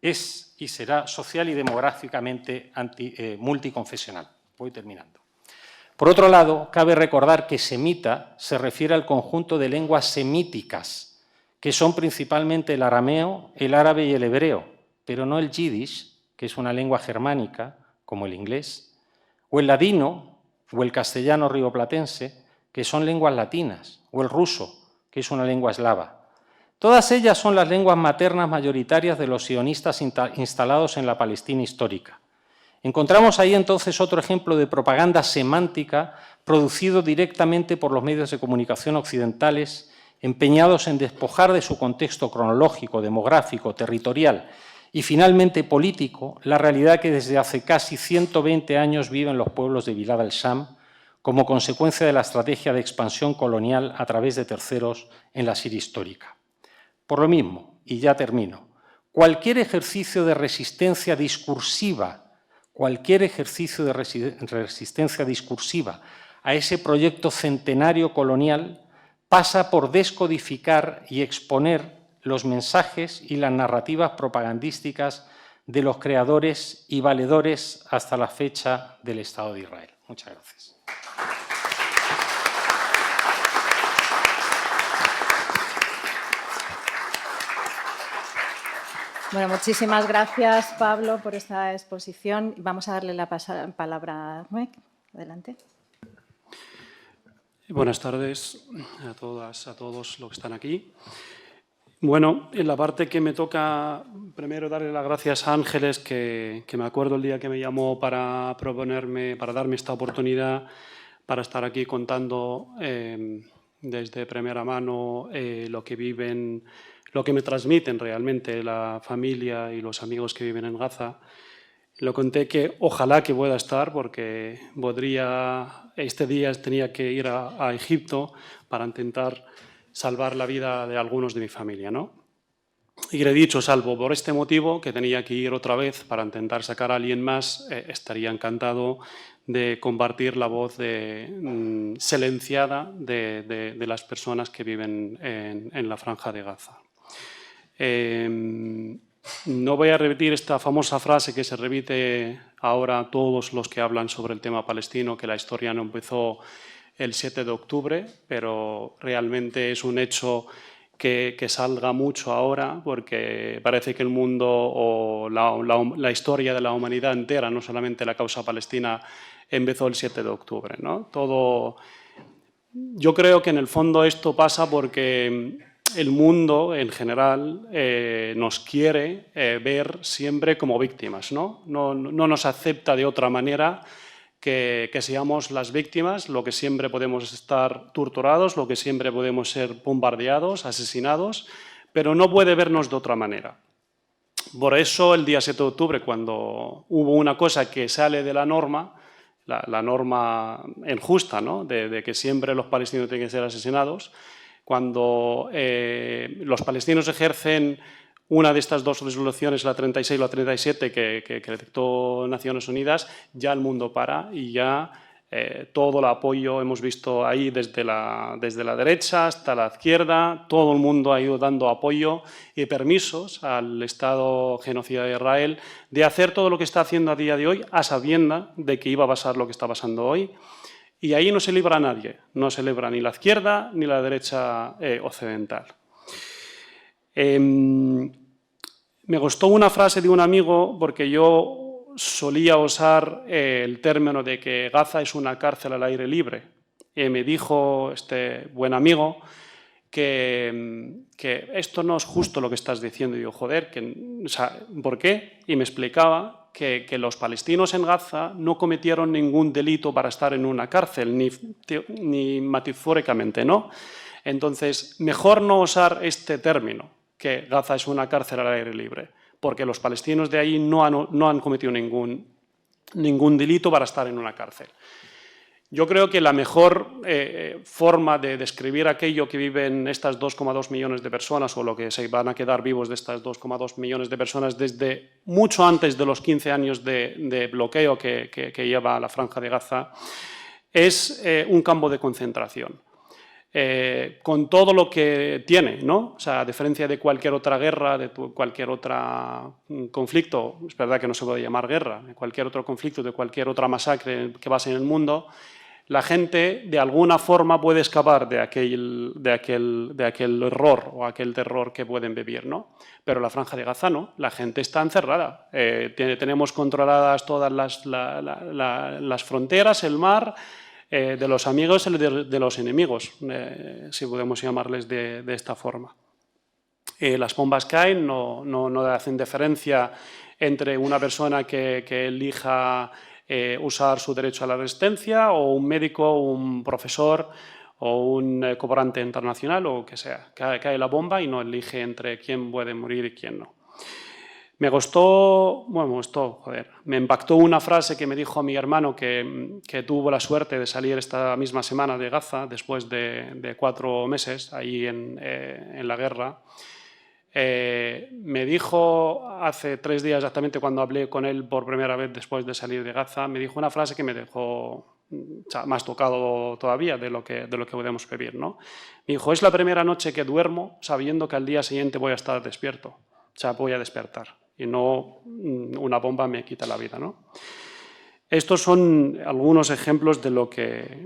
es y será social y demográficamente multiconfesional. Voy terminando. Por otro lado, cabe recordar que semita se refiere al conjunto de lenguas semíticas, que son principalmente el arameo, el árabe y el hebreo, pero no el yiddish, que es una lengua germánica, como el inglés, o el ladino o el castellano rioplatense, que son lenguas latinas, o el ruso, que es una lengua eslava. Todas ellas son las lenguas maternas mayoritarias de los sionistas instalados en la Palestina histórica. Encontramos ahí entonces otro ejemplo de propaganda semántica producido directamente por los medios de comunicación occidentales, empeñados en despojar de su contexto cronológico, demográfico, territorial y finalmente político la realidad que desde hace casi 120 años viven los pueblos de Bilad al-Sham como consecuencia de la estrategia de expansión colonial a través de terceros en la Siria histórica. Por lo mismo, y ya termino, cualquier ejercicio de resistencia discursiva a ese proyecto centenario colonial pasa por descodificar y exponer los mensajes y las narrativas propagandísticas de los creadores y valedores hasta la fecha del Estado de Israel. Muchas gracias. Bueno, muchísimas gracias, Pablo, por esta exposición. Vamos a darle la palabra a Nuek. Adelante. Buenas tardes a todas, a todos los que están aquí. Bueno, en la parte que me toca, primero darle las gracias a Ángeles, que me acuerdo el día que me llamó para darme esta oportunidad para estar aquí contando desde primera mano lo que viven, lo que me transmiten realmente la familia y los amigos que viven en Gaza. Lo conté que ojalá que pueda estar, porque este día tenía que ir a Egipto para intentar salvar la vida de algunos de mi familia, ¿no? Y le he dicho, salvo por este motivo, que tenía que ir otra vez para intentar sacar a alguien más, estaría encantado de compartir la voz silenciada de las personas que viven en la Franja de Gaza. No voy a repetir esta famosa frase que se repite ahora a todos los que hablan sobre el tema palestino, que la historia no empezó el 7 de octubre, pero realmente es un hecho que salga mucho ahora, porque parece que el mundo o la historia de la humanidad entera, no solamente la causa palestina, empezó el 7 de octubre, ¿no? Yo creo que en el fondo esto pasa porque el mundo en general nos quiere ver siempre como víctimas, ¿no? No nos acepta de otra manera que seamos las víctimas, lo que siempre podemos estar torturados, lo que siempre podemos ser bombardeados, asesinados, pero no puede vernos de otra manera. Por eso el día 7 de octubre, cuando hubo una cosa que sale de la norma, la norma injusta, ¿no? de que siempre los palestinos tienen que ser asesinados, cuando los palestinos ejercen una de estas dos resoluciones, la 36 y la 37, que dictó Naciones Unidas, ya el mundo para y ya todo el apoyo hemos visto ahí desde la derecha hasta la izquierda, todo el mundo ha ido dando apoyo y permisos al Estado genocida de Israel de hacer todo lo que está haciendo a día de hoy, a sabienda de que iba a pasar lo que está pasando hoy. Y ahí no se libra a nadie, no se libra ni la izquierda ni la derecha occidental. Me gustó una frase de un amigo, porque yo solía usar el término de que Gaza es una cárcel al aire libre. Y me dijo este buen amigo que esto no es justo lo que estás diciendo. Y yo, joder, o sea, ¿por qué? Y me explicaba que los palestinos en Gaza no cometieron ningún delito para estar en una cárcel, ni metafóricamente, ¿no? Entonces, mejor no usar este término, que Gaza es una cárcel al aire libre, porque los palestinos de ahí no han cometido ningún delito para estar en una cárcel. Yo creo que la mejor forma de describir aquello que viven estas 2,2 millones de personas, o lo que se van a quedar vivos de estas 2,2 millones de personas desde mucho antes de los 15 años de bloqueo que lleva la Franja de Gaza, es un campo de concentración. Con todo lo que tiene, ¿no? O sea, a diferencia de cualquier otra guerra, de cualquier otro conflicto, es verdad que no se puede llamar guerra, de cualquier otro conflicto, de cualquier otra masacre que pase en el mundo, la gente de alguna forma puede escapar de aquel horror o aquel terror que pueden vivir, ¿no? Pero la Franja de Gaza no, la gente está encerrada. Tenemos controladas todas las fronteras, el mar, de los amigos y de los enemigos, si podemos llamarles de esta forma. Las bombas caen, no hacen diferencia entre una persona que elija usar su derecho a la resistencia, o un médico, un profesor o un cooperante internacional, o que sea. Cae la bomba y no elige entre quién puede morir y quién no. Me impactó una frase que me dijo mi hermano, que tuvo la suerte de salir esta misma semana de Gaza, después de 4 meses ahí en la guerra. Me dijo hace 3 días exactamente, cuando hablé con él por primera vez después de salir de Gaza, me dijo una frase que me dejó más tocado todavía de lo que podemos vivir, ¿no? Me dijo, es la primera noche que duermo sabiendo que al día siguiente voy a estar despierto, o sea, voy a despertar, y no una bomba me quita la vida, ¿no? Estos son algunos ejemplos de lo que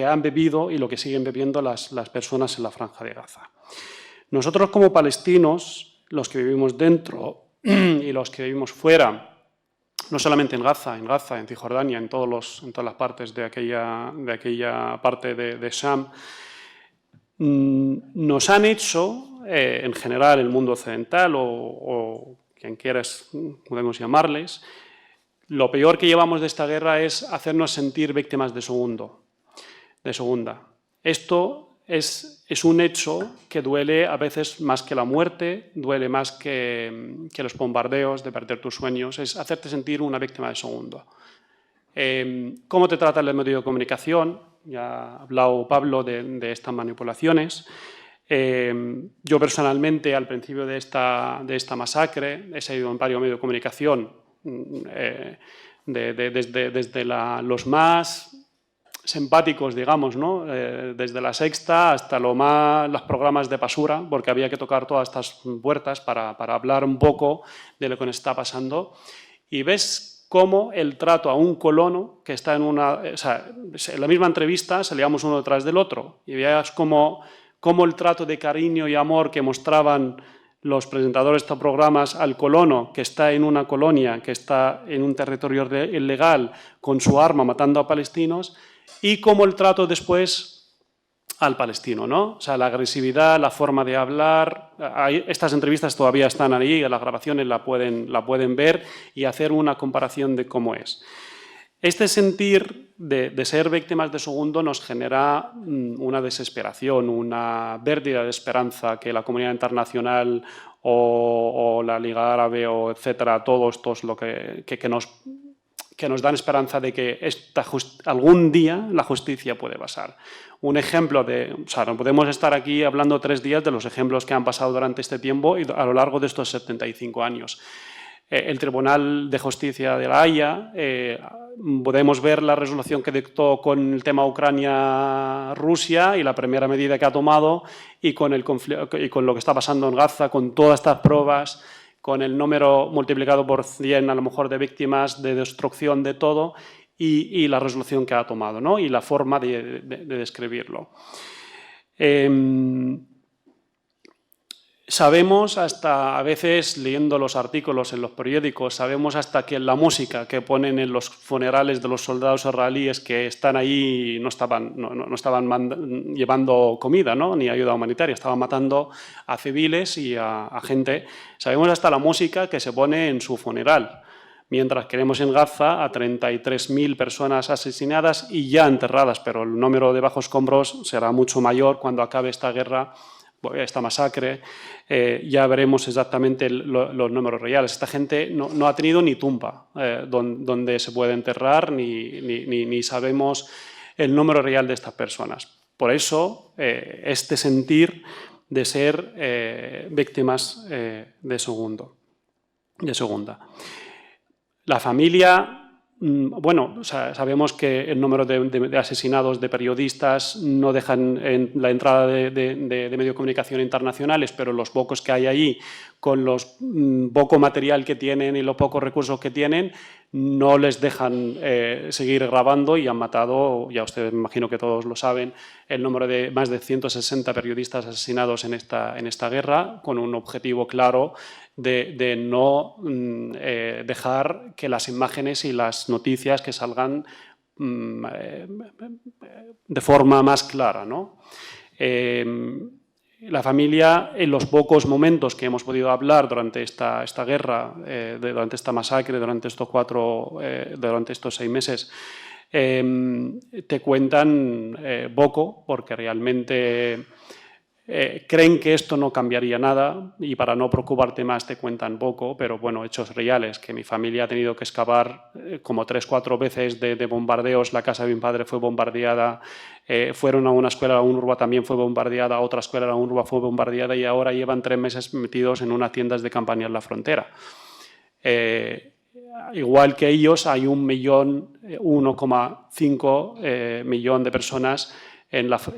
han vivido y lo que siguen viviendo las personas en la Franja de Gaza. Nosotros, como palestinos, los que vivimos dentro y los que vivimos fuera, no solamente en Gaza, en Cisjordania, en todas las partes de aquella parte de Sham, nos han hecho, en general, el mundo occidental o quien quieras podemos llamarles, lo peor que llevamos de esta guerra es hacernos sentir víctimas de segunda. Esto es un hecho que duele a veces más que la muerte, duele más que los bombardeos, de perder tus sueños, es hacerte sentir una víctima de segundo. ¿Cómo te trata el medio de comunicación? Ya ha hablado Pablo de estas manipulaciones. Yo personalmente, al principio de esta masacre, he seguido en varios medios de comunicación, desde los más simpáticos, digamos, ¿no? Desde La Sexta hasta los programas de basura, porque había que tocar todas estas puertas para hablar un poco de lo que nos está pasando. Y ves cómo el trato a un colono que está en la misma entrevista salíamos uno detrás del otro y veías cómo el trato de cariño y amor que mostraban los presentadores de estos programas al colono que está en una colonia, que está en un territorio ilegal con su arma matando a palestinos, y cómo el trato después al palestino, ¿no? O sea, la agresividad, la forma de hablar. Estas entrevistas todavía están ahí, las grabaciones la pueden ver y hacer una comparación de cómo es. Este sentir de ser víctimas de segundo nos genera una desesperación, una pérdida de esperanza que la comunidad internacional o la Liga Árabe, o etcétera, todos lo que nos dan esperanza de que algún día la justicia puede pasar. Un ejemplo no podemos estar aquí hablando 3 días de los ejemplos que han pasado durante este tiempo y a lo largo de estos 75 años. El Tribunal de Justicia de La Haya, podemos ver la resolución que dictó con el tema Ucrania-Rusia y la primera medida que ha tomado y con lo que está pasando en Gaza, con todas estas pruebas, con el número multiplicado por 100 a lo mejor de víctimas, de destrucción de todo y la resolución que ha tomado, ¿no? Y la forma de describirlo. Sabemos hasta, a veces, leyendo los artículos en los periódicos, sabemos hasta que la música que ponen en los funerales de los soldados israelíes que están ahí no estaban llevando comida, ¿no? Ni ayuda humanitaria, estaban matando a civiles y a gente. Sabemos hasta la música que se pone en su funeral. Mientras tenemos en Gaza a 33.000 personas asesinadas y ya enterradas, pero el número de bajos escombros será mucho mayor cuando acabe esta guerra, esta masacre. Ya veremos exactamente los números reales. Esta gente no ha tenido ni tumba donde se puede enterrar, ni sabemos el número real de estas personas. Por eso, este sentir de ser víctimas de segunda. La familia, sabemos que el número de asesinados de periodistas no dejan la entrada de medios de comunicación internacionales, pero los pocos que hay ahí, con los poco material que tienen y los pocos recursos que tienen, no les dejan seguir grabando y han matado, ya ustedes me imagino que todos lo saben, el número de más de 160 periodistas asesinados en esta guerra, con un objetivo claro de no dejar que las imágenes y las noticias que salgan de forma más clara, ¿no? La familia, en los pocos momentos que hemos podido hablar durante esta guerra, durante esta masacre, durante estos 6 meses, te cuentan poco, porque realmente creen que esto no cambiaría nada y para no preocuparte más te cuentan poco, pero bueno, hechos reales, que mi familia ha tenido que escapar como 3-4 veces de bombardeos. La casa de mi padre fue bombardeada, fueron a una escuela, a UNRWA también fue bombardeada, a otra escuela, a UNRWA fue bombardeada y ahora llevan 3 meses metidos en unas tiendas de campaña en la frontera. Igual que ellos, hay 1,5 millón de personas,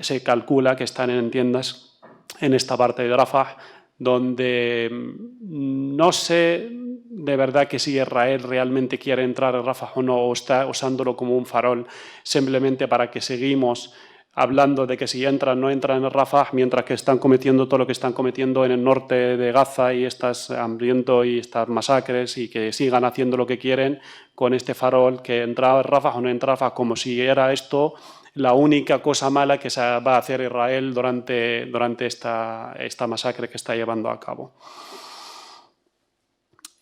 se calcula que están en tiendas en esta parte de Rafah, donde no sé de verdad que si Israel realmente quiere entrar a Rafah o no, o está usándolo como un farol simplemente para que seguimos hablando de que si entran no entran en Rafah, mientras que están cometiendo todo lo que están cometiendo en el norte de Gaza y estás hambriento y estas masacres y que sigan haciendo lo que quieren con este farol que entra en Rafah o no entra en Rafah, como si era esto la única cosa mala que se va a hacer Israel durante esta masacre que está llevando a cabo.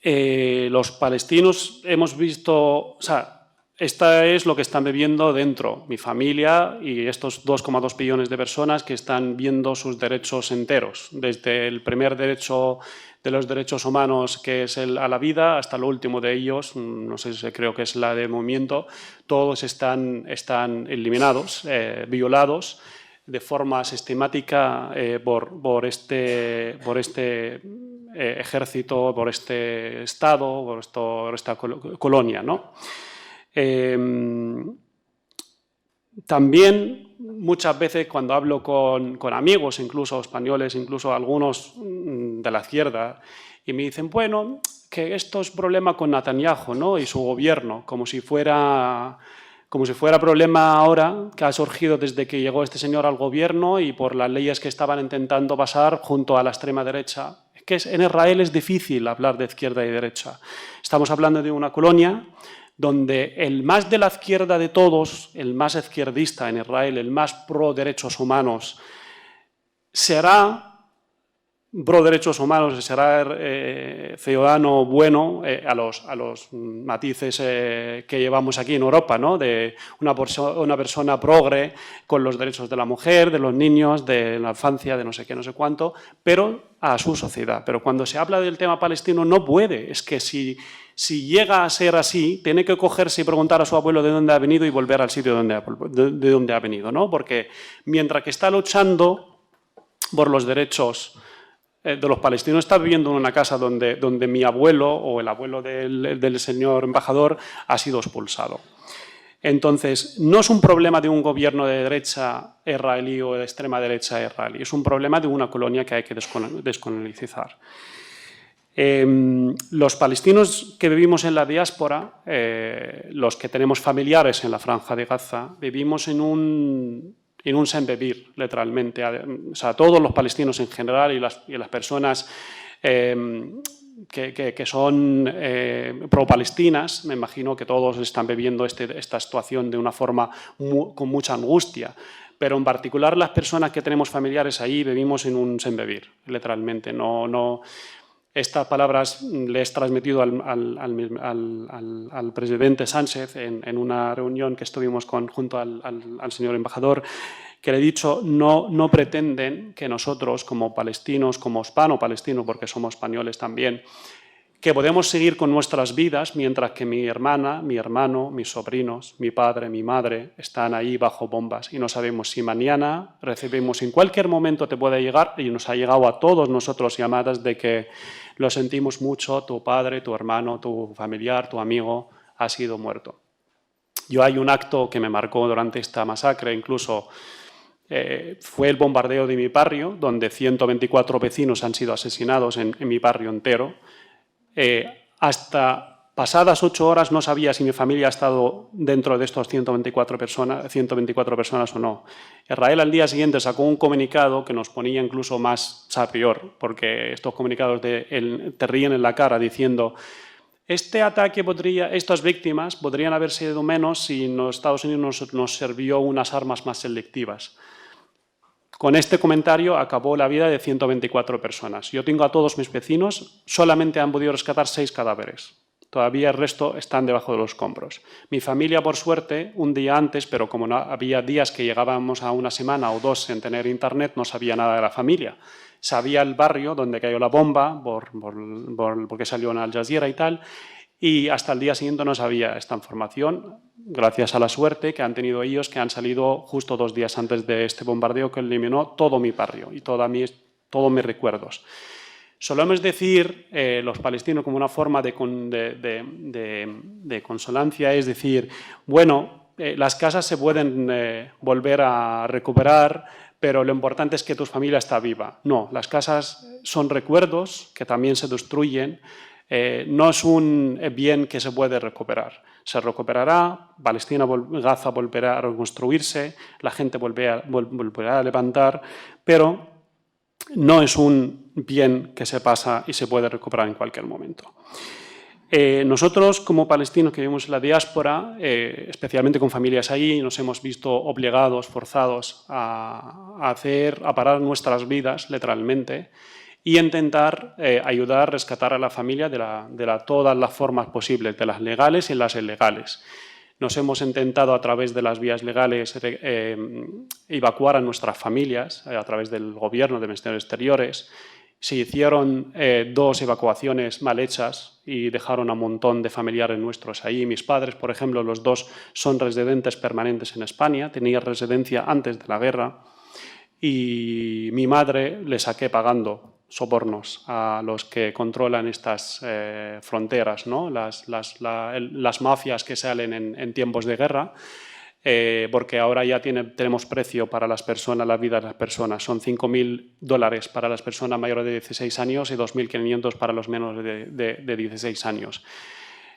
Los palestinos hemos visto, o sea, esta es lo que están viviendo dentro, mi familia y estos 2,2 billones de personas que están viendo sus derechos enteros, desde el primer derecho de los derechos humanos, que es el a la vida, hasta el último de ellos, no sé si creo que es la de movimiento, todos están eliminados, violados de forma sistemática por este ejército, por este Estado, por esta colonia, ¿no? También muchas veces cuando hablo con amigos, incluso españoles, incluso algunos de la izquierda, y me dicen, bueno, que esto es problema con Netanyahu, ¿no? Y su gobierno, como si fuera problema ahora que ha surgido desde que llegó este señor al gobierno y por las leyes que estaban intentando pasar junto a la extrema derecha. Es que en Israel es difícil hablar de izquierda y derecha. Estamos hablando de una colonia donde el más de la izquierda de todos, el más izquierdista en Israel, el más pro derechos humanos, será pro derechos humanos, será ciudadano bueno a los matices que llevamos aquí en Europa, ¿no? De una persona progre con los derechos de la mujer, de los niños, de la infancia, de no sé qué, no sé cuánto, pero a su sociedad. Pero cuando se habla del tema palestino no puede, es que si llega a ser así, tiene que cogerse y preguntar a su abuelo de dónde ha venido y volver al sitio de donde ha venido, ¿no? Porque mientras que está luchando por los derechos de los palestinos, está viviendo en una casa donde mi abuelo o el abuelo del señor embajador ha sido expulsado. Entonces, no es un problema de un gobierno de derecha israelí o de extrema derecha israelí, es un problema de una colonia que hay que descolonizar. Los palestinos que vivimos en la diáspora, los que tenemos familiares en la Franja de Gaza, vivimos en un sin-vivir, literalmente. O sea, todos los palestinos en general y las personas que son pro-palestinas, me imagino que todos están viviendo esta situación de una forma con mucha angustia. Pero en particular las personas que tenemos familiares ahí vivimos en un sin-vivir, literalmente. Estas palabras les he transmitido al presidente Sánchez en una reunión que estuvimos junto al señor embajador, que le he dicho, no pretenden que nosotros como palestinos, como hispano-palestinos, porque somos españoles también, que podemos seguir con nuestras vidas mientras que mi hermana, mi hermano, mis sobrinos, mi padre, mi madre están ahí bajo bombas y no sabemos si mañana recibimos, en cualquier momento te puede llegar, y nos ha llegado a todos nosotros llamadas de que lo sentimos mucho, tu padre, tu hermano, tu familiar, tu amigo ha sido muerto. Hay un acto que me marcó durante esta masacre, incluso fue el bombardeo de mi barrio, donde 124 vecinos han sido asesinados en mi barrio entero. Hasta pasadas 8 horas no sabía si mi familia ha estado dentro de estos 124 personas o no. Israel al día siguiente sacó un comunicado que nos ponía incluso más peor, porque estos comunicados te ríen en la cara diciendo este ataque estas víctimas podrían haber sido menos si los Estados Unidos nos sirvió unas armas más selectivas. Con este comentario acabó la vida de 124 personas. Yo tengo a todos mis vecinos, solamente han podido rescatar 6 cadáveres. Todavía el resto están debajo de los escombros. Mi familia, por suerte, un día antes, pero como no había días que llegábamos a una semana o 2 sin tener internet, no sabía nada de la familia. Sabía el barrio donde cayó la bomba, porque salió en Al Jazeera y tal, y hasta el día siguiente no sabía esta información, gracias a la suerte que han tenido ellos, que han salido justo 2 días antes de este bombardeo que eliminó todo mi barrio y todos mis recuerdos. Solemos decir los palestinos como una forma de consolancia, es decir, bueno, las casas se pueden volver a recuperar, pero lo importante es que tu familia está viva. No, las casas son recuerdos que también se destruyen. No es un bien que se puede recuperar. Se recuperará, Gaza volverá a reconstruirse, la gente volverá a levantar, pero no es un bien que se pasa y se puede recuperar en cualquier momento. Nosotros, como palestinos que vivimos en la diáspora, especialmente con familias ahí, nos hemos visto obligados, forzados a parar nuestras vidas, literalmente, y intentar ayudar a rescatar a la familia de todas las formas posibles, de las legales y las ilegales. Nos hemos intentado a través de las vías legales evacuar a nuestras familias, a través del gobierno, de Ministerios Exteriores. Se hicieron 2 evacuaciones mal hechas y dejaron a un montón de familiares nuestros ahí. Mis padres, por ejemplo, los 2 son residentes permanentes en España, tenían residencia antes de la guerra y mi madre le saqué pagando sobornos a los que controlan estas fronteras, ¿no? las mafias que salen en tiempos de guerra. Porque ahora ya tenemos precio para las personas, la vida de las personas. Son $5.000 para las personas mayores de 16 años y 2.500 para los menores de 16 años.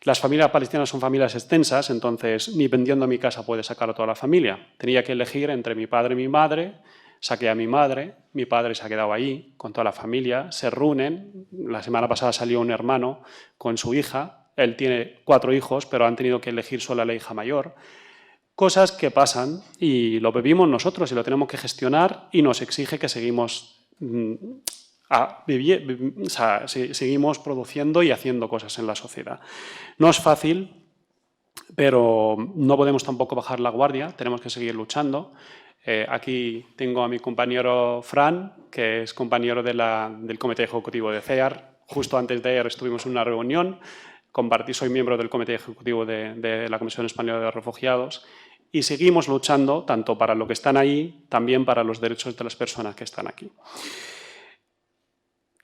Las familias palestinas son familias extensas, entonces ni vendiendo mi casa puede sacar a toda la familia. Tenía que elegir entre mi padre y mi madre. Saqué a mi madre, mi padre se ha quedado ahí con toda la familia, se reúnen. La semana pasada salió un hermano con su hija. Él tiene 4 hijos, pero han tenido que elegir solo a la hija mayor. Cosas que pasan y lo vivimos nosotros y lo tenemos que gestionar y nos exige que seguimos produciendo y haciendo cosas en la sociedad. No es fácil, pero no podemos tampoco bajar la guardia, tenemos que seguir luchando. Aquí tengo a mi compañero Fran, que es compañero del Comité Ejecutivo de CEAR. Justo antes de ayer estuvimos en una reunión. Soy miembro del Comité Ejecutivo de la Comisión Española de Refugiados y seguimos luchando tanto para los que están ahí, también para los derechos de las personas que están aquí.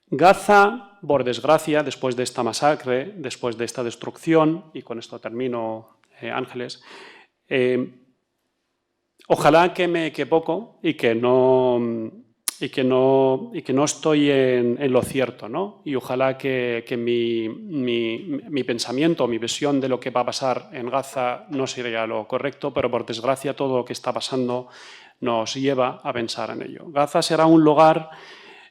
Gaza, por desgracia, después de esta masacre, después de esta destrucción, y con esto termino, Ángeles, ojalá que me equivoco y que no estoy en lo cierto, ¿no? Y ojalá que mi pensamiento, mi visión de lo que va a pasar en Gaza no sería lo correcto, pero por desgracia todo lo que está pasando nos lleva a pensar en ello. Gaza será un lugar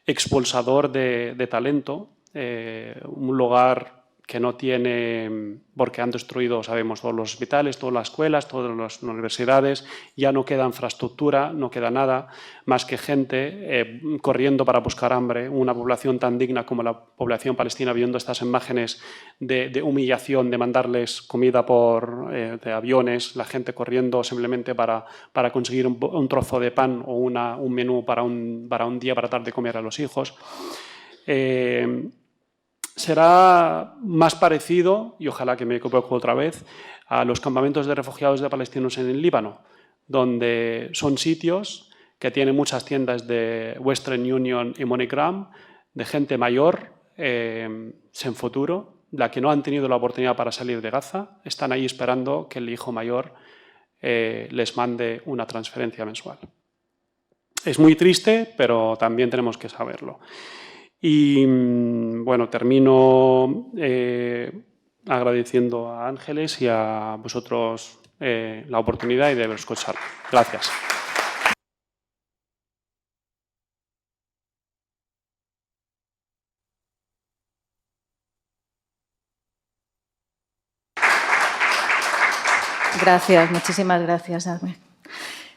expulsador de talento, un lugar que no tiene, porque han destruido, sabemos, todos los hospitales, todas las escuelas, todas las universidades, ya no queda infraestructura, no queda nada más que gente corriendo para buscar hambre, una población tan digna como la población palestina, viendo estas imágenes de humillación, de mandarles comida de aviones, la gente corriendo simplemente para conseguir un trozo de pan o un menú para un día para dar de comer a los hijos. Será más parecido, y ojalá que me equivoque otra vez, a los campamentos de refugiados de palestinos en el Líbano, donde son sitios que tienen muchas tiendas de Western Union y MoneyGram, de gente mayor, sin futuro, la que no han tenido la oportunidad para salir de Gaza, están ahí esperando que el hijo mayor les mande una transferencia mensual. Es muy triste, pero también tenemos que saberlo. Y bueno, termino agradeciendo a Ángeles y a vosotros la oportunidad y de escuchar. Gracias. Gracias, muchísimas gracias, Ahmed.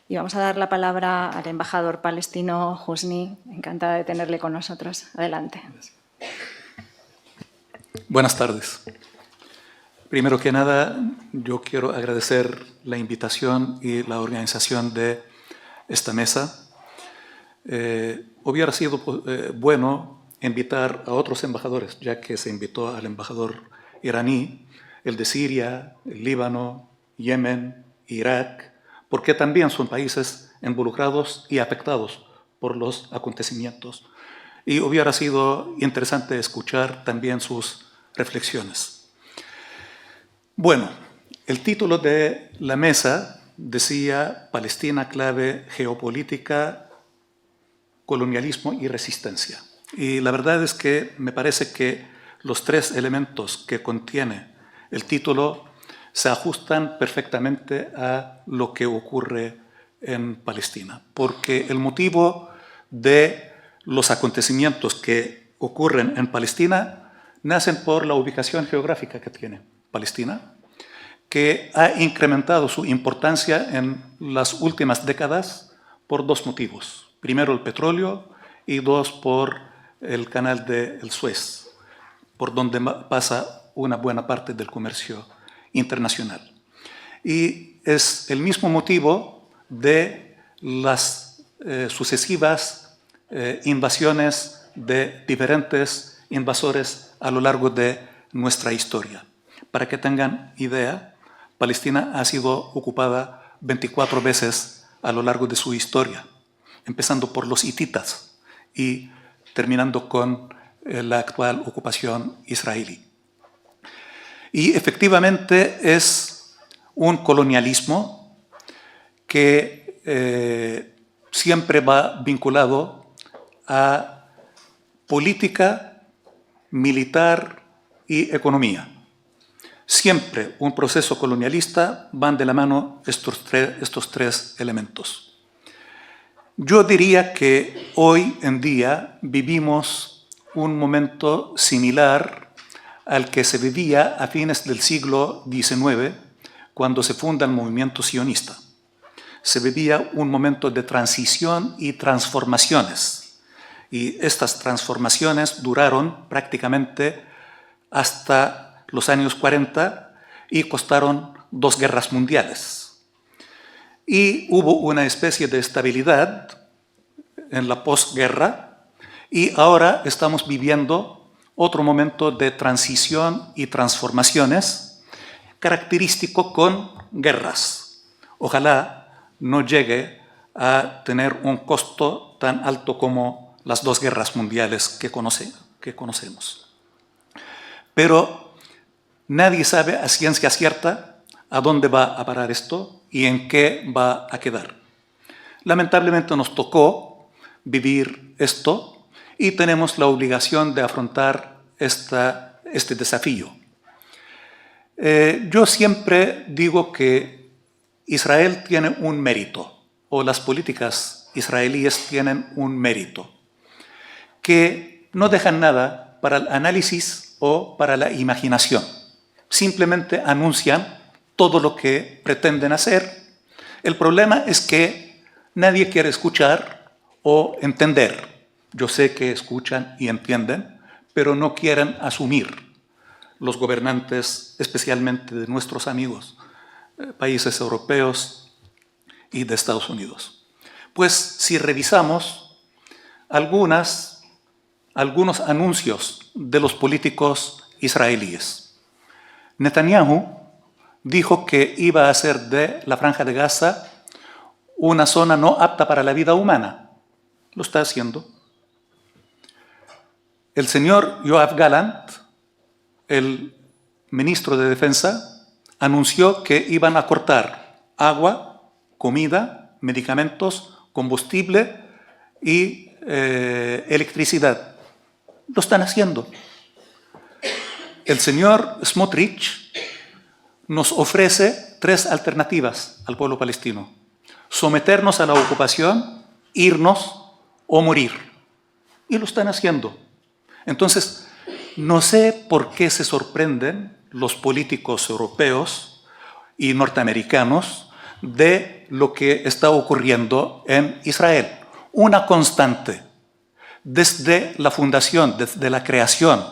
Y vamos a dar la palabra al embajador palestino Husni. Encantada de tenerle con nosotros. Adelante. Buenas tardes. Primero que nada, yo quiero agradecer la invitación y la organización de esta mesa. Hubiera sido bueno invitar a otros embajadores, ya que se invitó al embajador iraní, el de Siria, el Líbano, Yemen, Irak, porque también son países involucrados y afectados por los acontecimientos. Y hubiera sido interesante escuchar también sus reflexiones. Bueno, el título de la mesa decía Palestina, clave geopolítica, colonialismo y resistencia. Y la verdad es que me parece que los tres elementos que contiene el título se ajustan perfectamente a lo que ocurre en Palestina, porque el motivo de los acontecimientos que ocurren en Palestina nacen por la ubicación geográfica que tiene Palestina, que ha incrementado su importancia en las últimas décadas por dos motivos. Primero, el petróleo, y dos, por el canal del Suez, por donde pasa una buena parte del comercio internacional. Y es el mismo motivo de las sucesivas invasiones de diferentes invasores a lo largo de nuestra historia. Para que tengan idea, Palestina ha sido ocupada 24 veces a lo largo de su historia, empezando por los hititas y terminando con la actual ocupación israelí. Y efectivamente es un colonialismo que siempre va vinculado a política, militar y economía. Siempre un proceso colonialista van de la mano estos tres elementos. Yo diría que hoy en día vivimos un momento similar al que se vivía a fines del siglo XIX, cuando se funda el movimiento sionista. Se vivía un momento de transición y transformaciones, y estas transformaciones duraron prácticamente hasta los años 40 y costaron 2 guerras mundiales. Y hubo una especie de estabilidad en la posguerra, y ahora estamos viviendo otro momento de transición y transformaciones característico con guerras. Ojalá no llegue a tener un costo tan alto como las 2 guerras mundiales que conocemos. Pero nadie sabe a ciencia cierta a dónde va a parar esto y en qué va a quedar. Lamentablemente nos tocó vivir esto y tenemos la obligación de afrontar este desafío. Yo siempre digo que Israel tiene un mérito, o las políticas israelíes tienen un mérito, que no dejan nada para el análisis o para la imaginación. Simplemente anuncian todo lo que pretenden hacer. El problema es que nadie quiere escuchar o entender. Yo sé que escuchan y entienden, pero no quieren asumir los gobernantes, especialmente de nuestros amigos, países europeos y de Estados Unidos. Pues si revisamos algunos anuncios de los políticos israelíes, Netanyahu dijo que iba a hacer de la Franja de Gaza una zona no apta para la vida humana. Lo está haciendo. El señor Yoav Gallant, el ministro de Defensa, anunció que iban a cortar agua, comida, medicamentos, combustible y electricidad. Lo están haciendo. El señor Smotrich nos ofrece 3 alternativas al pueblo palestino: someternos a la ocupación, irnos o morir. Y lo están haciendo. Entonces, no sé por qué se sorprenden los políticos europeos y norteamericanos de lo que está ocurriendo en Israel. Una constante, desde la fundación, desde la creación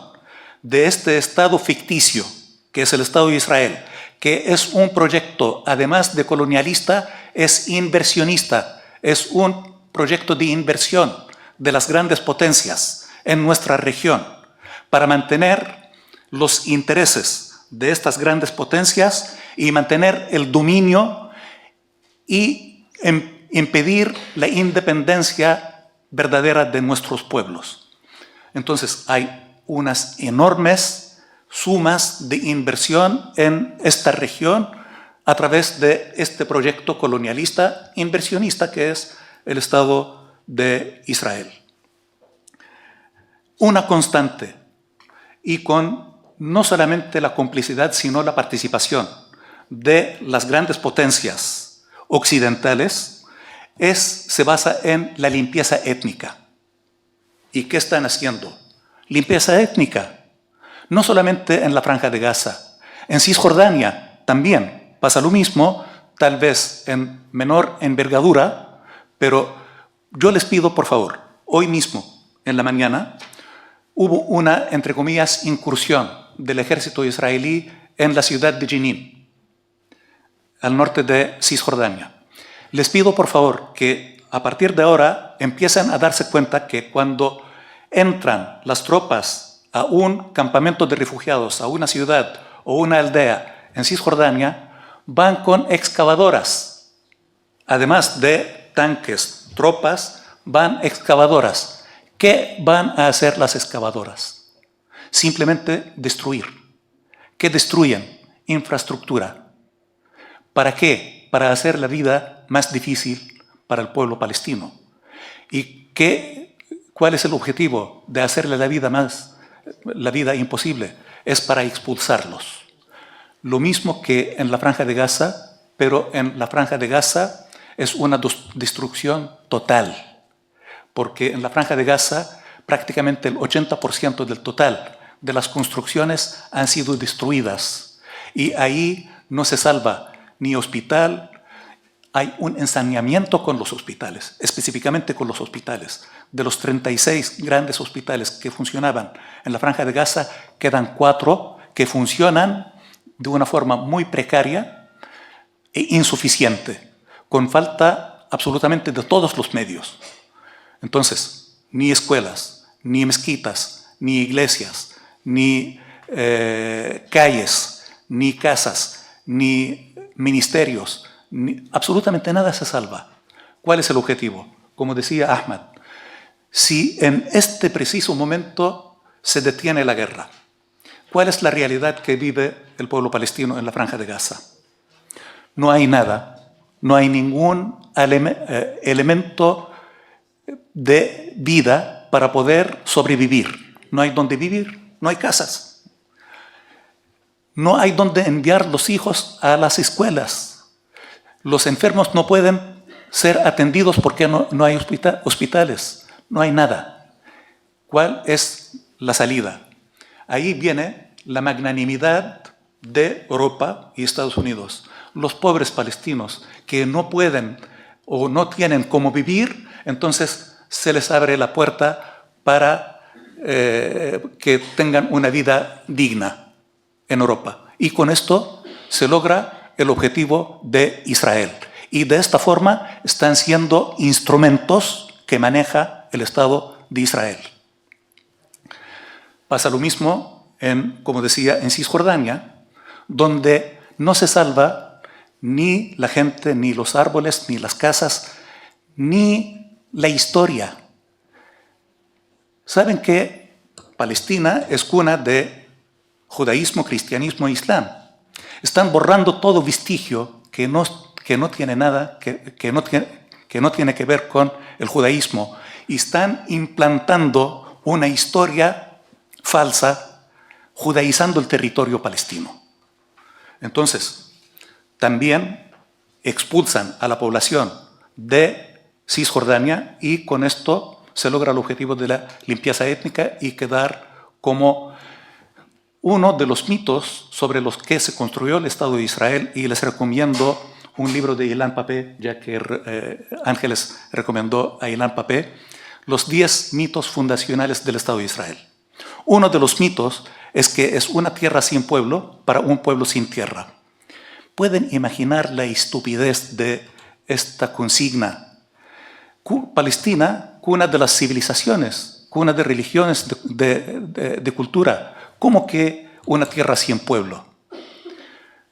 de este Estado ficticio, que es el Estado de Israel, que es un proyecto, además de colonialista, es inversionista, es un proyecto de inversión de las grandes potencias en nuestra región, para mantener los intereses de estas grandes potencias y mantener el dominio y impedir la independencia verdadera de nuestros pueblos. Entonces hay unas enormes sumas de inversión en esta región a través de este proyecto colonialista inversionista que es el Estado de Israel. Una constante. y con no solamente la complicidad, sino la participación de las grandes potencias occidentales, se basa en la limpieza étnica. ¿Y qué están haciendo? Limpieza étnica. No solamente en la Franja de Gaza, en Cisjordania también pasa lo mismo, tal vez en menor envergadura, pero yo les pido, por favor, hoy mismo, en la mañana, hubo una, entre comillas, incursión del ejército israelí en la ciudad de Jenin, al norte de Cisjordania. Les pido, por favor, que a partir de ahora empiecen a darse cuenta que cuando entran las tropas a un campamento de refugiados, a una ciudad o una aldea en Cisjordania, van con excavadoras. Además de tanques, tropas, van excavadoras. ¿Qué van a hacer las excavadoras? Simplemente destruir. ¿Qué destruyen? Infraestructura. ¿Para qué? Para hacer la vida más difícil para el pueblo palestino. ¿Y cuál es el objetivo de hacerle la vida imposible? Es para expulsarlos. Lo mismo que en la Franja de Gaza, pero en la Franja de Gaza es una destrucción total, porque en la Franja de Gaza prácticamente el 80% del total de las construcciones han sido destruidas y ahí no se salva ni hospital. Hay un ensañamiento con los hospitales, específicamente con los hospitales. De los 36 grandes hospitales que funcionaban en la Franja de Gaza, quedan 4 que funcionan de una forma muy precaria e insuficiente, con falta absolutamente de todos los medios. Entonces, ni escuelas, ni mezquitas, ni iglesias, ni calles, ni casas, ni ministerios, absolutamente nada se salva. ¿Cuál es el objetivo? Como decía Ahmed, si en este preciso momento se detiene la guerra, ¿cuál es la realidad que vive el pueblo palestino en la Franja de Gaza? No hay nada, no hay ningún elemento de vida para poder sobrevivir. No hay donde vivir, no hay casas. No hay donde enviar los hijos a las escuelas. Los enfermos no pueden ser atendidos porque no hay hospitales, no hay nada. ¿Cuál es la salida? Ahí viene la magnanimidad de Europa y Estados Unidos. Los pobres palestinos que no pueden o no tienen cómo vivir, entonces se les abre la puerta para que tengan una vida digna en Europa. Y con esto se logra el objetivo de Israel. Y de esta forma están siendo instrumentos que maneja el Estado de Israel. Pasa lo mismo, como decía, en Cisjordania, donde no se salva ni la gente, ni los árboles, ni las casas, ni la historia. Saben que Palestina es cuna de judaísmo, cristianismo e islam. Están borrando todo vestigio que no tiene nada, que no tiene que ver con el judaísmo, y están implantando una historia falsa, judaizando el territorio palestino. Entonces, también expulsan a la población de Cisjordania y con esto se logra el objetivo de la limpieza étnica y quedar como uno de los mitos sobre los que se construyó el Estado de Israel. Y les recomiendo un libro de Ilan Pappé, ya que Ángeles recomendó a Ilan Pappé, los 10 mitos fundacionales del Estado de Israel. Uno de los mitos es que es una tierra sin pueblo para un pueblo sin tierra. ¿Pueden imaginar la estupidez de esta consigna? Palestina, cuna de las civilizaciones, cuna de religiones, de cultura. ¿Cómo que una tierra sin pueblo?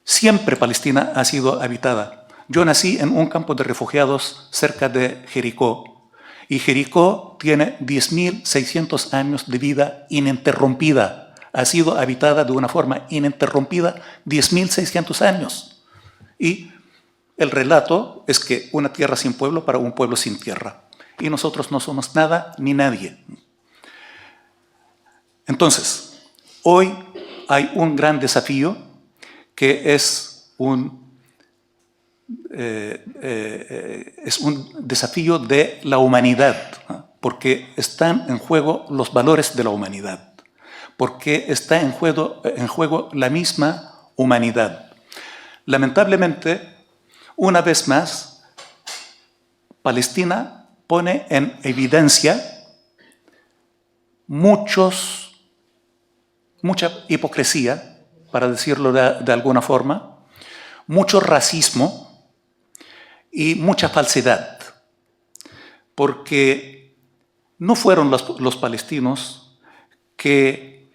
Siempre Palestina ha sido habitada. Yo nací en un campo de refugiados cerca de Jericó. Y Jericó tiene 10.600 años de vida ininterrumpida. Ha sido habitada de una forma ininterrumpida 10.600 años. Y el relato es que una tierra sin pueblo para un pueblo sin tierra. Y nosotros no somos nada ni nadie. Entonces, Hoy hay un gran desafío que es un desafío de la humanidad, porque están en juego los valores de la humanidad, porque está en juego la misma humanidad. Lamentablemente, una vez más, Palestina pone en evidencia mucha hipocresía, para decirlo de alguna forma, mucho racismo y mucha falsedad, porque no fueron los palestinos que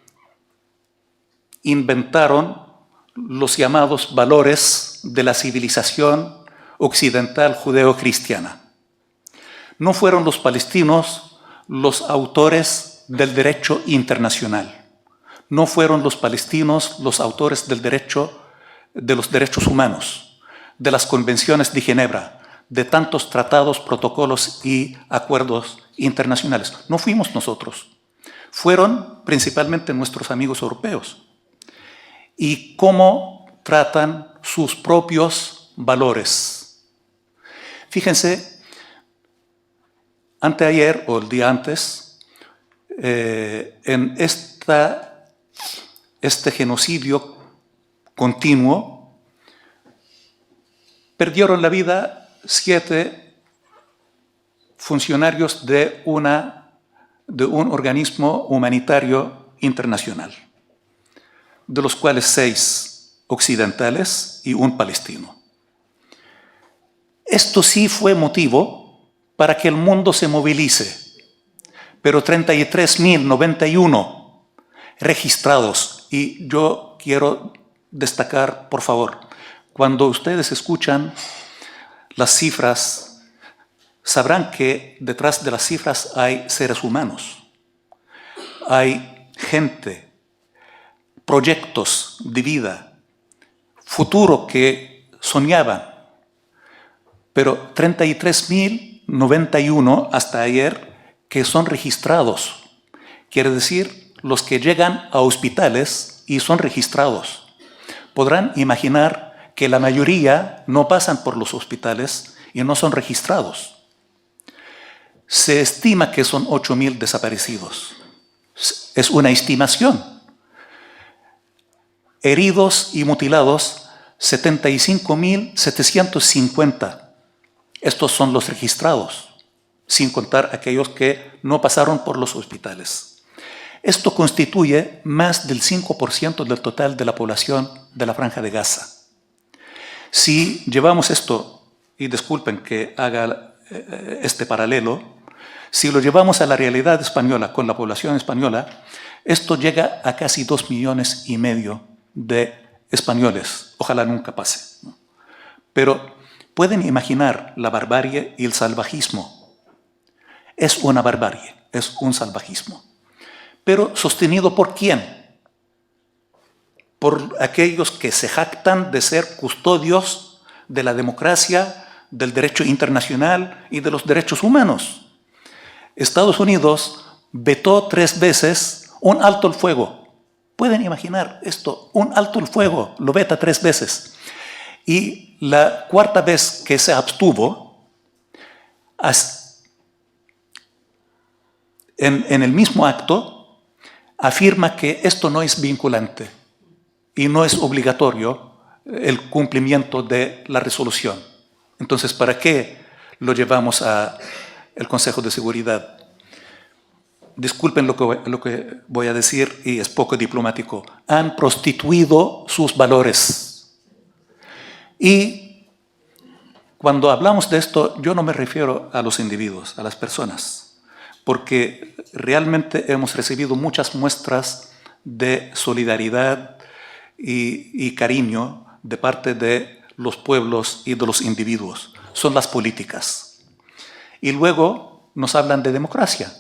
inventaron los llamados valores de la civilización occidental judeo-cristiana. No fueron los palestinos los autores del derecho internacional. No fueron los palestinos los autores de los derechos humanos, de las convenciones de Ginebra, de tantos tratados, protocolos y acuerdos internacionales. No fuimos nosotros. Fueron principalmente nuestros amigos europeos. Y cómo tratan sus propios valores. Fíjense, anteayer o el día antes, en este genocidio continuo, perdieron la vida 7 funcionarios de un organismo humanitario internacional, de los cuales 6 occidentales y un palestino. Esto sí fue motivo para que el mundo se movilice, pero 33.091 registrados, y yo quiero destacar, por favor, cuando ustedes escuchan las cifras, sabrán que detrás de las cifras hay seres humanos, hay gente, proyectos de vida, futuro que soñaban, pero 33.091 hasta ayer que son registrados, quiere decir los que llegan a hospitales y son registrados. Podrán imaginar que la mayoría no pasan por los hospitales y no son registrados. Se estima que son 8.000 desaparecidos. Es una estimación. Heridos y mutilados, 75.750. Estos son los registrados, sin contar aquellos que no pasaron por los hospitales. Esto constituye más del 5% del total de la población de la Franja de Gaza. Si llevamos esto, y disculpen que haga este paralelo, si lo llevamos a la realidad española con la población española, esto llega a casi 2,5 millones de españoles. Ojalá nunca pase. Pero pueden imaginar la barbarie y el salvajismo. Es una barbarie, es un salvajismo. Pero sostenido ¿por quién? Por aquellos que se jactan de ser custodios de la democracia, del derecho internacional y de los derechos humanos. Estados Unidos vetó 3 veces un alto el fuego. ¿Pueden imaginar esto? Un alto el fuego lo veta 3 veces. Y la 4ª vez que se abstuvo, en el mismo acto, afirma que esto no es vinculante y no es obligatorio el cumplimiento de la resolución. Entonces, ¿para qué lo llevamos al Consejo de Seguridad? Disculpen lo que voy a decir y es poco diplomático. Han prostituido sus valores. Y cuando hablamos de esto, yo no me refiero a los individuos, a las personas, porque realmente hemos recibido muchas muestras de solidaridad y cariño de parte de los pueblos y de los individuos. Son las políticas. Y luego nos hablan de democracia.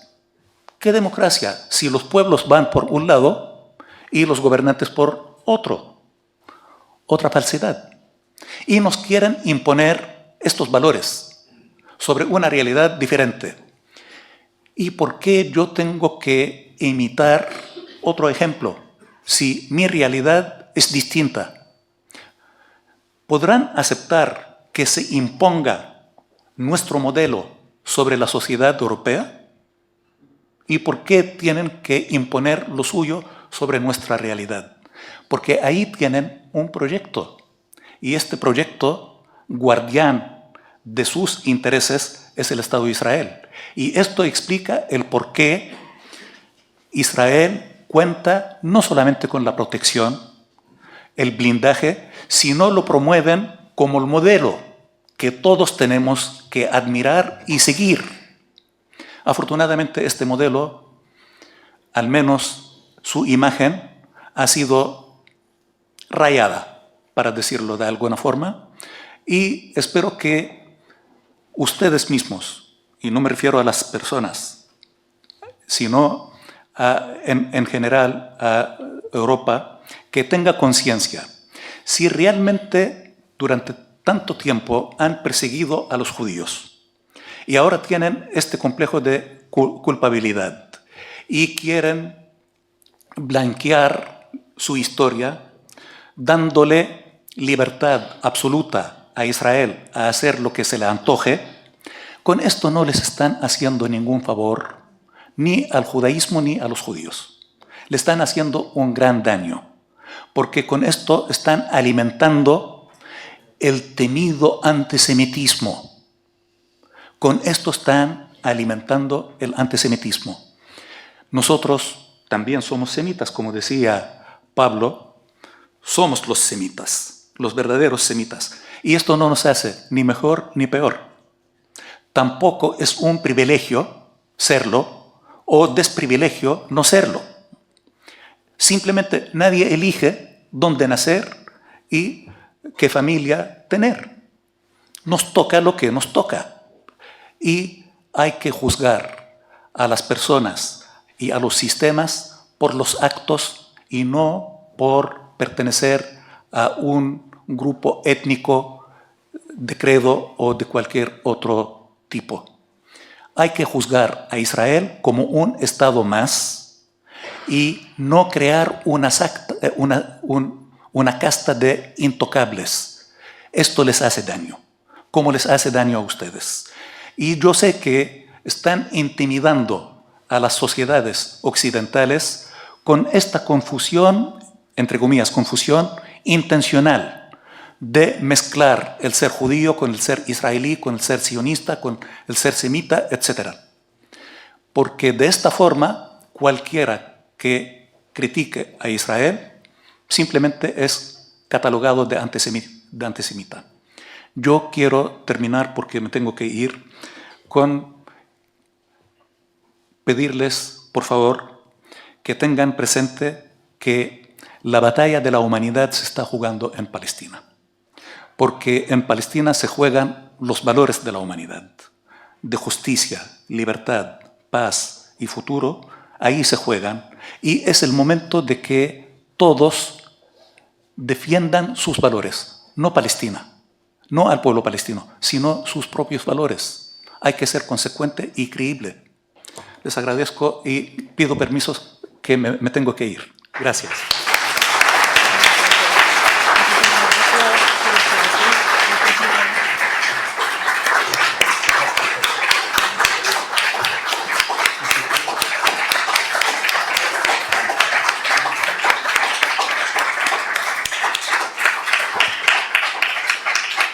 ¿Qué democracia? Si los pueblos van por un lado y los gobernantes por otro. Otra falsedad. Y nos quieren imponer estos valores sobre una realidad diferente. ¿Y por qué yo tengo que imitar otro ejemplo? si mi realidad es distinta? ¿Podrán aceptar que se imponga nuestro modelo sobre la sociedad europea? ¿Y por qué tienen que imponer lo suyo sobre nuestra realidad? Porque ahí tienen un proyecto. Y este proyecto, guardián de sus intereses, es el Estado de Israel. Y esto explica el por qué Israel cuenta no solamente con la protección, el blindaje, sino lo promueven como el modelo que todos tenemos que admirar y seguir. Afortunadamente, este modelo, al menos su imagen, ha sido rayada, para decirlo de alguna forma, y espero que ustedes mismos, y no me refiero a las personas, sino en general a Europa, que tenga conciencia. Si realmente durante tanto tiempo han perseguido a los judíos y ahora tienen este complejo de culpabilidad y quieren blanquear su historia dándole libertad absoluta a Israel a hacer lo que se le antoje, con esto no les están haciendo ningún favor ni al judaísmo ni a los judíos. Le están haciendo un gran daño, porque con esto están alimentando el temido antisemitismo. Con esto están alimentando el antisemitismo. Nosotros también somos semitas, como decía Pablo, somos los semitas, los verdaderos semitas. Y esto no nos hace ni mejor ni peor. Tampoco es un privilegio serlo o desprivilegio no serlo. Simplemente nadie elige dónde nacer y qué familia tener. Nos toca lo que nos toca. Y hay que juzgar a las personas y a los sistemas por los actos y no por pertenecer a un grupo étnico de credo o de cualquier otro tipo. Hay que juzgar a Israel como un Estado más y no crear una casta de intocables. Esto les hace daño, como les hace daño a ustedes. Y yo sé que están intimidando a las sociedades occidentales con esta confusión, entre comillas, confusión intencional de mezclar el ser judío con el ser israelí, con el ser sionista, con el ser semita, etc. Porque de esta forma, cualquiera que critique a Israel simplemente es catalogado de antisemita. Yo quiero terminar, porque me tengo que ir, con pedirles, por favor, que tengan presente que la batalla de la humanidad se está jugando en Palestina. Porque en Palestina se juegan los valores de la humanidad, de justicia, libertad, paz y futuro. Ahí se juegan y es el momento de que todos defiendan sus valores, no Palestina, no al pueblo palestino, sino sus propios valores. Hay que ser consecuente y creíble. Les agradezco y pido permisos que me tengo que ir. Gracias.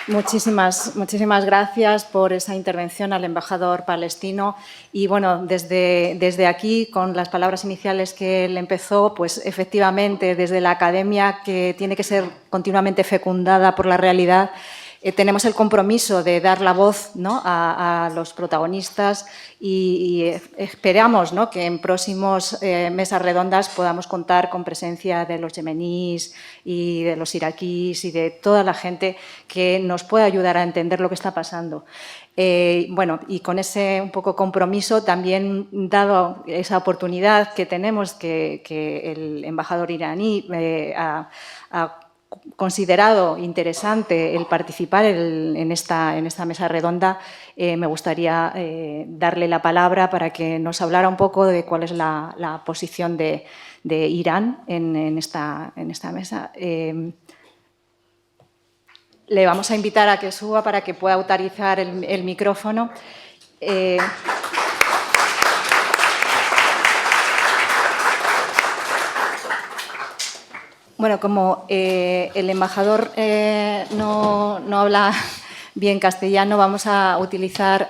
Muchísimas gracias por esa intervención al embajador palestino. Y bueno, desde aquí, con las palabras iniciales que él empezó, pues efectivamente desde la academia, que tiene que ser continuamente fecundada por la realidad, tenemos el compromiso de dar la voz, ¿no?, a los protagonistas y esperamos, ¿no?, que en próximos mesas redondas podamos contar con presencia de los yemeníes y de los iraquíes y de toda la gente que nos pueda ayudar a entender lo que está pasando. Bueno, y con ese un poco compromiso, también dado esa oportunidad que tenemos, que el embajador iraní ha considerado interesante el participar en esta mesa redonda, me gustaría darle la palabra para que nos hablara un poco de cuál es la posición de Irán en esta mesa. Le vamos a invitar a que suba para que pueda utilizar el micrófono. Bueno, como el embajador no habla bien castellano, vamos a utilizar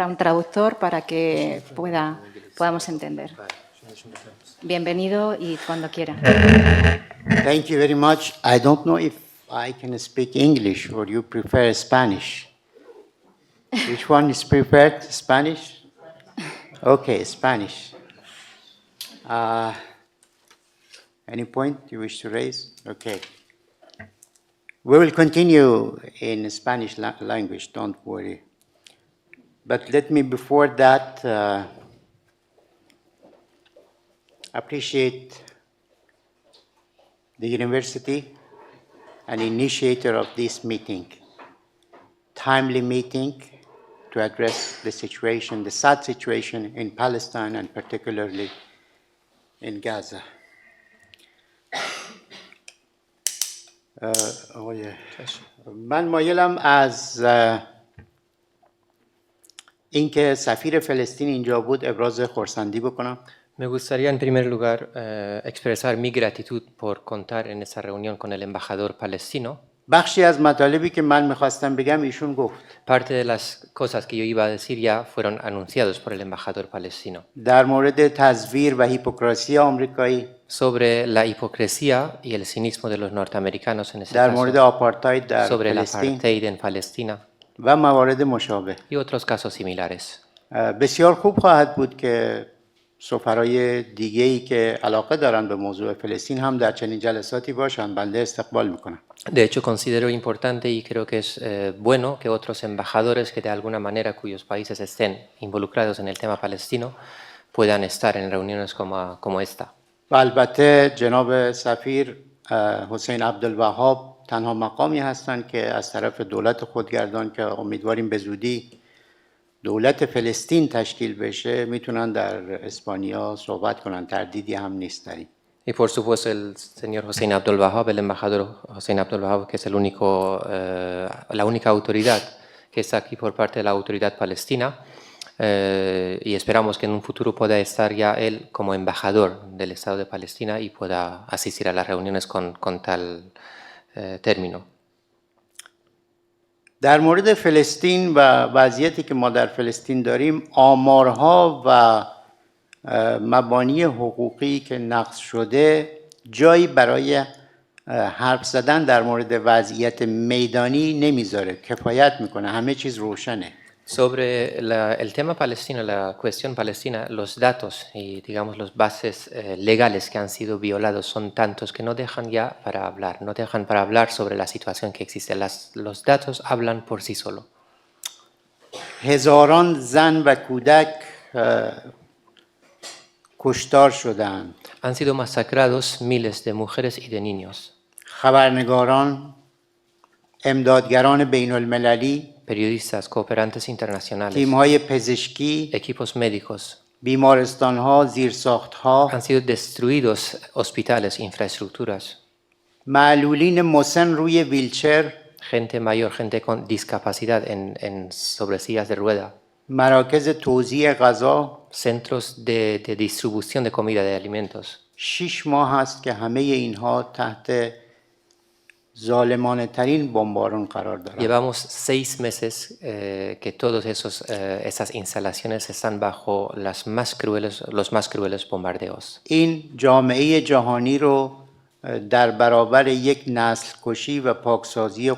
a un traductor para que podamos entender. Bienvenido y cuando quiera. Thank you very much. I don't know if I can speak English or you prefer Spanish. Which one is preferred? Spanish? Okay, Spanish. Any point you wish to raise? Okay. We will continue in Spanish language, don't worry. But let me, before that, appreciate the university, an initiator of this meeting, timely meeting to address the situation, the sad situation in Palestine and particularly in Gaza. من مایلم از اینکه سفیر فلسطین اینجا بود ابراز خرسندی بکنم. Me gustaría en primer lugar expresar mi gratitud por contar en esa reunión con el embajador palestino. بخشی از مطالبی که من میخواستم بگم ایشون گفت. Parte de las cosas que yo iba a decir ya fueron anunciados por el embajador palestino. در مورد تزویر و هیپوکراسی آمریکایی. Sobre la hipocresía y el cinismo de los norteamericanos en ese در مورد caso. آپارتاید در Sobre el فلسطین apartheid en Palestina و موارد مشابه. y otros casos similares. بسیار خوب خواهد بود که سفرای دیگه‌ای که علاقه دارن به موضوع فلسطین هم در چنین جلساتی باشن. بنده استقبال میکنم. De hecho, considero importante y creo que es bueno que otros embajadores que de alguna manera cuyos países estén involucrados en el tema palestino puedan estar en reuniones como esta. و البته جناب سفیر حسین عبدالوهاب تنها مقامی هستند که از طرف دولت خودگردان که امیدواریم به زودی دولت فلسطین تشکیل بشه میتونن در اسپانیا صحبت کنن. تردیدی هم نیست در این. Y por supuesto el señor Hossein Abdul Wahab, el embajador Hossein Abdul Wahab, que es la única autoridad que está aquí por parte de la autoridad palestina, y esperamos que en un futuro pueda estar ya él como embajador del Estado de Palestina y pueda asistir a las reuniones con tal término. در مورد فلسطین و وضعیتی که ما در فلسطین داریم، آمارها و مبانی حقوقی که نقض شده جایی برای حرف زدن در مورد وضعیت میدانی نمیذاره. کفایت میکنه، همه چیز روشنه. Sobre el tema palestino, la cuestión palestina, los datos y digamos los bases legales que han sido violados son tantos que no dejan ya para hablar, no dejan para hablar sobre la situación que existe. Los datos hablan por sí solo. هزاران زن و کودک کشتار شدند. Han sido masacrados miles de mujeres y de niños. خبرنگاران، امدادگران بین المللی، periodistas, cooperantes internacionales, تیم‌های پزشکی، equipos médicos, بیمارستان‌ها، زیرساخت‌ها، han sido destruidos hospitales, infraestructuras, معلولین مسن روی ویلچر، gente mayor, gente con discapacidad sobre sillas de rueda, مراکز توزیع غذا. centros de distribución de comida, de alimentos. 6 ماه است که همه اینها تحت ظالمانه ترین بمباران قرار دارند. Llevamos 6 meses que todas esas instalaciones están bajo los más crueles bombardeos. این جامعه جهانی رو در برابر یک نسل کشی و پاکسازی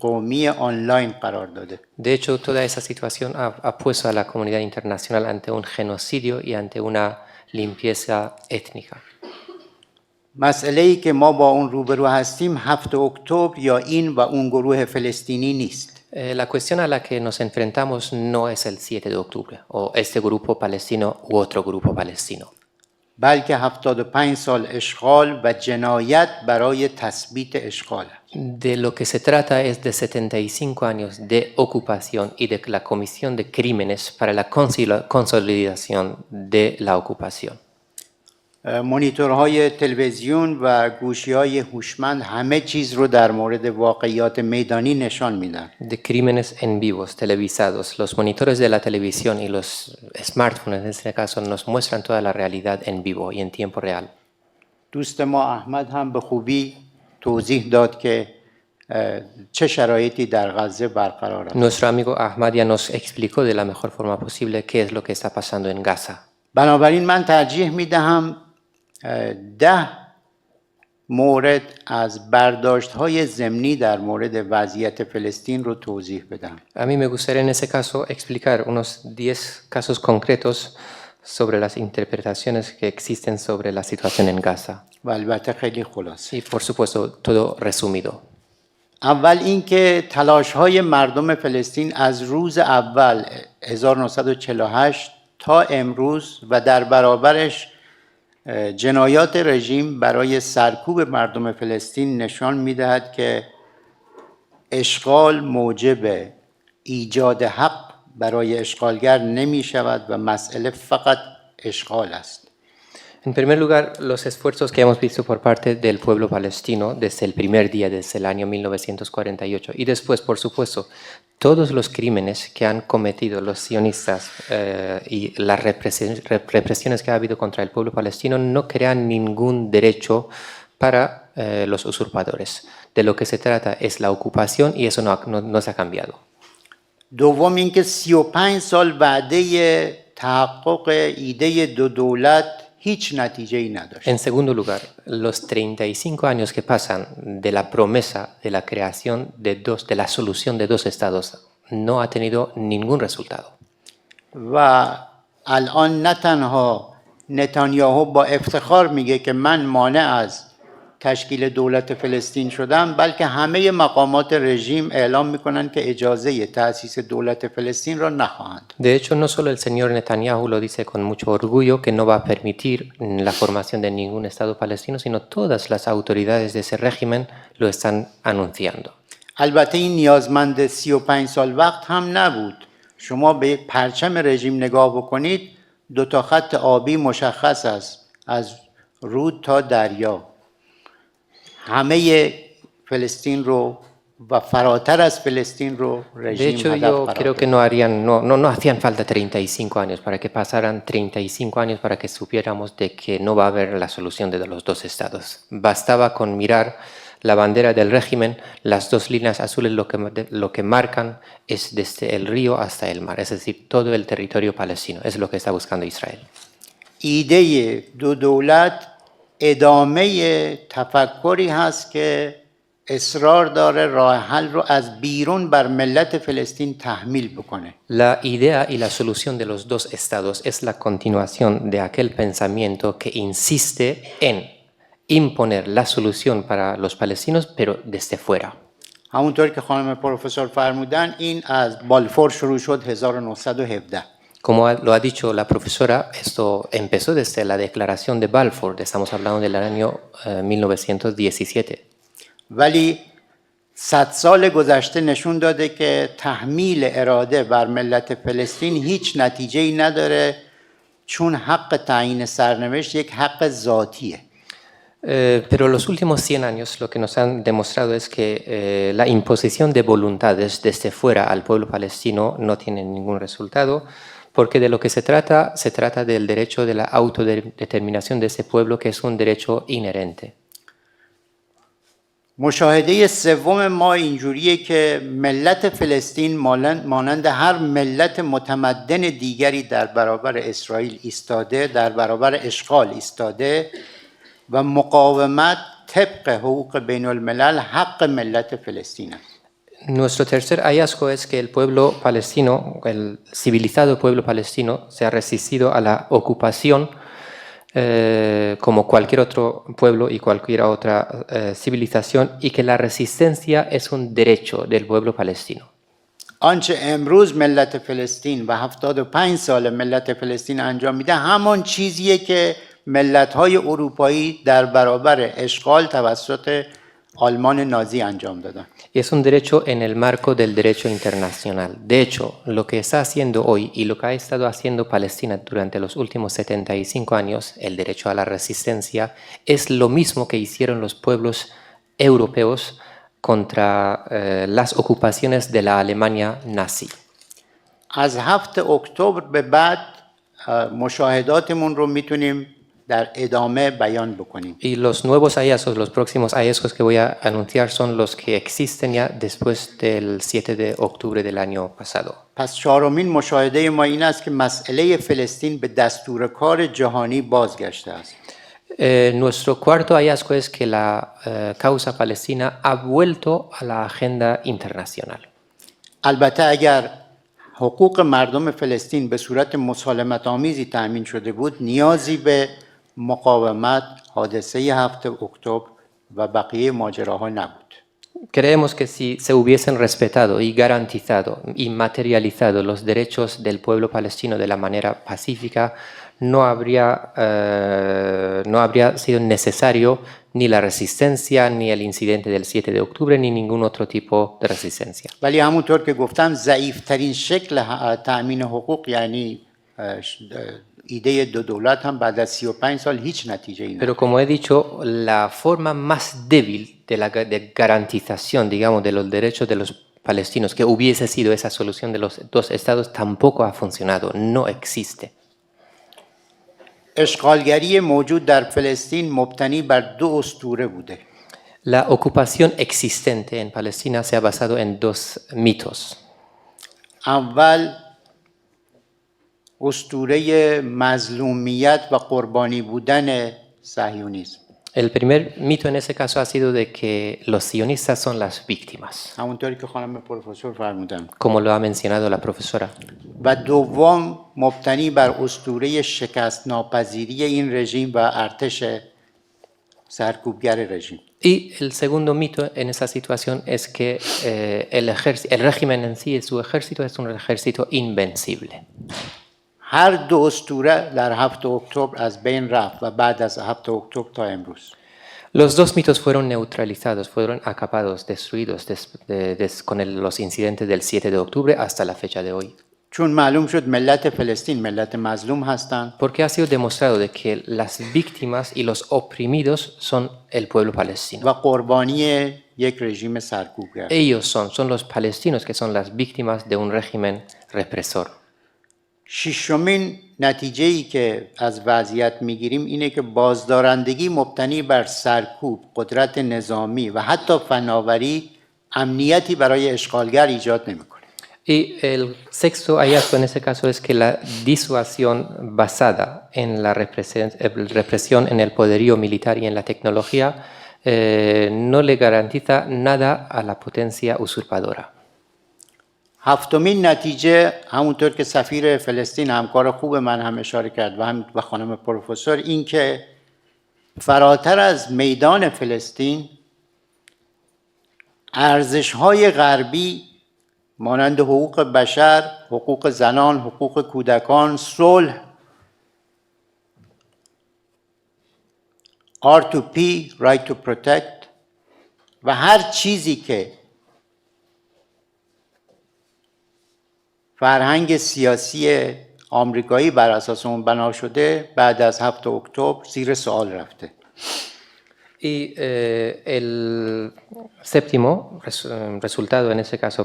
قومی آنلاین قرار داده. De hecho, toda esa situación ha puesto a la comunidad internacional ante un genocidio y ante una limpieza étnica. مسئله‌ای که ما با اون روبرو هستیم 7 اکتبر یا این و اون گروه فلسطینی نیست. La cuestión a la que nos enfrentamos no es el 7 de octubre o este grupo palestino u otro grupo palestino. بلکه 75 سال اشغال و جنایت برای تثبیت اشغال. De lo que se trata es de 75 años de ocupación y de la comisión de crímenes para la consolidación de la ocupación. مانیتورهای تلویزیون و گوشی‌های هوشمند همه چیز رو در مورد واقعیات میدانی نشان میدن. De crímenes en vivos, televisados. Los monitores de la televisión y los smartphones en este caso nos muestran toda la realidad en vivo y en tiempo real. دوست ما احمد هم به خوبی توضیح داد که چه شرایطی در غزه برقرار است. Nuestro amigo Ahmad ya nos explicó de la mejor forma posible qué es lo que está pasando en Gaza. بنابراین من ترجیح میدهم 10 مورد از برداشت‌های ضمنی در مورد وضعیت فلسطین رو توضیح بدم. A mí me gustaría en ese caso explicar unos 10 casos concretos sobre las interpretaciones que existen sobre la situación en Gaza. و البته خیلی خلاصه. Y por supuesto, todo resumido. اول اینکه تلاش‌های مردم فلسطین از روز اول 1948 تا امروز و در برابرش جنایات رژیم برای سرکوب مردم فلسطین نشان می‌دهد که اشغال موجب ایجاد حق برای اشغالگر نمی‌شود و مسئله فقط اشغال است. En primer lugar, los esfuerzos que hemos visto por parte del pueblo palestino desde el primer día, desde el año 1948, y después, por supuesto, todos los crímenes que han cometido los sionistas y las represiones que ha habido contra el pueblo palestino no crean ningún derecho para los usurpadores. De lo que se trata es la ocupación y eso no se ha cambiado. دوم اینکه 35 سال وعده تحقق ایده دو دولت هیچ نتیجه‌ای نداشت. En segundo lugar, los 35 años que pasan de la promesa de la creación de la solución de dos estados no ha tenido ningún resultado. و الان نه تنها نتانیاهو با افتخار میگه که من مانع از تشکیل دولت فلسطین شدم، بلکه همه مقامات رژیم اعلام میکنن که اجازه تأسیس دولت فلسطین را نخواهند. De hecho, no solo el señor Netanyahu lo dice con mucho orgullo que no va a permitir la formación de ningún Estado palestino, sino todas las autoridades de ese régimen lo están anunciando. البته این نیازمند 35 سال وقت هم نبود. شما به پرچم رژیم نگاه بکنید، 2 خط آبی مشخص است از رود تا دریا. همه فلسطین رو و فراتر از فلسطین رو De رژیم hecho, هدف yo قرار creo que داد. no hacían falta 35 años para que pasaran 35 años para que supiéramos de que no va a haber la solución de los dos estados. Bastaba con mirar la bandera del régimen, las dos líneas azules lo que marcan es desde el río hasta el mar, es decir, todo el territorio palestino, es lo que está buscando Israel. ایده دو دولت ادامه تفکری هست که اصرار داره راه حل رو از بیرون بر ملت فلسطین تحمیل بکنه. La idea y la solución de los dos estados es la continuación de aquel pensamiento que insiste en imponer la solución para los palestinos, pero desde fuera. همونطور که خانم پروفسور فرمودن این از بالفور شروع شد 1917. Como lo ha dicho la profesora, esto empezó desde la declaración de Balfour, estamos hablando del año 1917. ولی 100 سال گذشته نشون داده که تحمیل اراده بر ملت فلسطین هیچ نتیجه‌ای نداره، چون حق تعیین سرنوشت یک حق ذاتیه. Pero los últimos 100 años lo que nos han demostrado es que la imposición de voluntades desde fuera al pueblo palestino no tiene ningún resultado, porque de lo que se trata del derecho de la autodeterminación de ese pueblo, que es un derecho inherente. مشاهده سوم ما اینجوریه که ملت فلسطین مانند هر ملت متمدن دیگری در برابر اسرائیل ایستاده، در برابر اشغال ایستاده و مقاومت طبق حقوق بین الملل حق ملت فلسطین است. Nuestro tercer hallazgo es que el pueblo palestino, el civilizado pueblo palestino, se ha resistido a la ocupación como cualquier otro pueblo y cualquier otra civilización, y que la resistencia es un derecho del pueblo palestino. آنچه امروز ملت فلسطین و 75 سال ملت فلسطین انجام میده همون چیزیه که ملت‌های اروپایی در برابر اشغال توسط آلمان نازی انجام دادن. Y es un derecho en el marco del derecho internacional. De hecho, lo que está haciendo hoy y lo que ha estado haciendo Palestina durante los últimos 75 años, el derecho a la resistencia, es lo mismo que hicieron los pueblos europeos contra las ocupaciones de la Alemania nazi. از 7 اکتبر به بعد مشاهداتمون رو میتونیم در ادامه بیان بکنیم. Y los nuevos hallazgos, los próximos hallazgos que voy a anunciar son los que existen ya después del 7 de octubre del año pasado. پس چهارمین مشاهده ما این است که مسئله فلسطین به دستور کار جهانی بازگشته است. Nuestro cuarto hallazgo es que la causa palestina ha vuelto a la agenda internacional. البته اگر حقوق مردم فلسطین به صورت مسالمت آمیزی تأمین شده بود نیازی به مقاومت، حادثه 7 اکتبر و بقیه ماجراها نبود. Creemos que si se hubiesen respetado y garantizado y materializado los derechos del pueblo palestino de la manera pacífica, no habría sido necesario ni la resistencia, ni el incidente del 7 de octubre, ni ningún otro tipo de resistencia. ولی همونطور که گفتم ضعیفترین شکل تأمین حقوق یعنی ایده دو دولت هم بعد از 35 سال هیچ نتیجه ای Pero como he dicho, la forma más débil de garantización, digamos, de los derechos de los palestinos, que hubiese sido esa solución de los dos estados, tampoco ha funcionado, no existe. اشغالگری موجود در فلسطین مبتنی بر 2 اسطوره بوده. La ocupación existente en Palestina se ha basado en 2 mitos. اول اسطوره مظلومیت و قربانی بودن صهیونیسم. El primer mito en ese caso ha sido de que los sionistas son las víctimas, همونطوری که خانم پروفسور فرمودن. como lo ha mencionado la profesora. و دوم مبتنی بر اسطوره شکست ناپذیری این رژیم و ارتش سرکوبگر رژیم. Y el segundo mito en esa situación es que el régimen en sí, su ejército, es un ejército invencible. هر 2 اسطوره در 7 اکتبر از بین رفت و بعد از 7 اکتبر تا امروز. Los 2 mitos fueron neutralizados, fueron acabados, destruidos con los incidentes del 7 de octubre hasta la fecha de hoy. چون معلوم شد ملت فلسطین ملت مظلوم هستند. Porque ha sido demostrado de que las víctimas y los oprimidos son el pueblo palestino. و قربانی یک رژیم سرکوبگر. Ellos son los palestinos que son las víctimas de un régimen represor. ششمین نتیجه‌ای که از وضعیت میگیریم اینه که بازدارندگی مبتنی بر سرکوب، قدرت نظامی و حتی فناوری امنیتی برای اشغالگر ایجاد نمی‌کنه. Y el sexto hallazgo en ese caso es que la disuasión basada en la represión en el poderío militar y en la tecnología no le garantiza nada a la potencia usurpadora. هفتمین نتیجه همونطور که سفیر فلسطین همکار خوب من هم اشاره کرد و خانم پروفسور این که فراتر از میدان فلسطین ارزش‌های غربی مانند حقوق بشر، حقوق زنان، حقوق کودکان، صلح، R2P, Right to Protect و هر چیزی که فرهنگ سیاسی آمریکایی بر اساس اون بنا شده بعد از 7 اکتبر زیر سوال رفته. Y el séptimo resultado, en ese caso,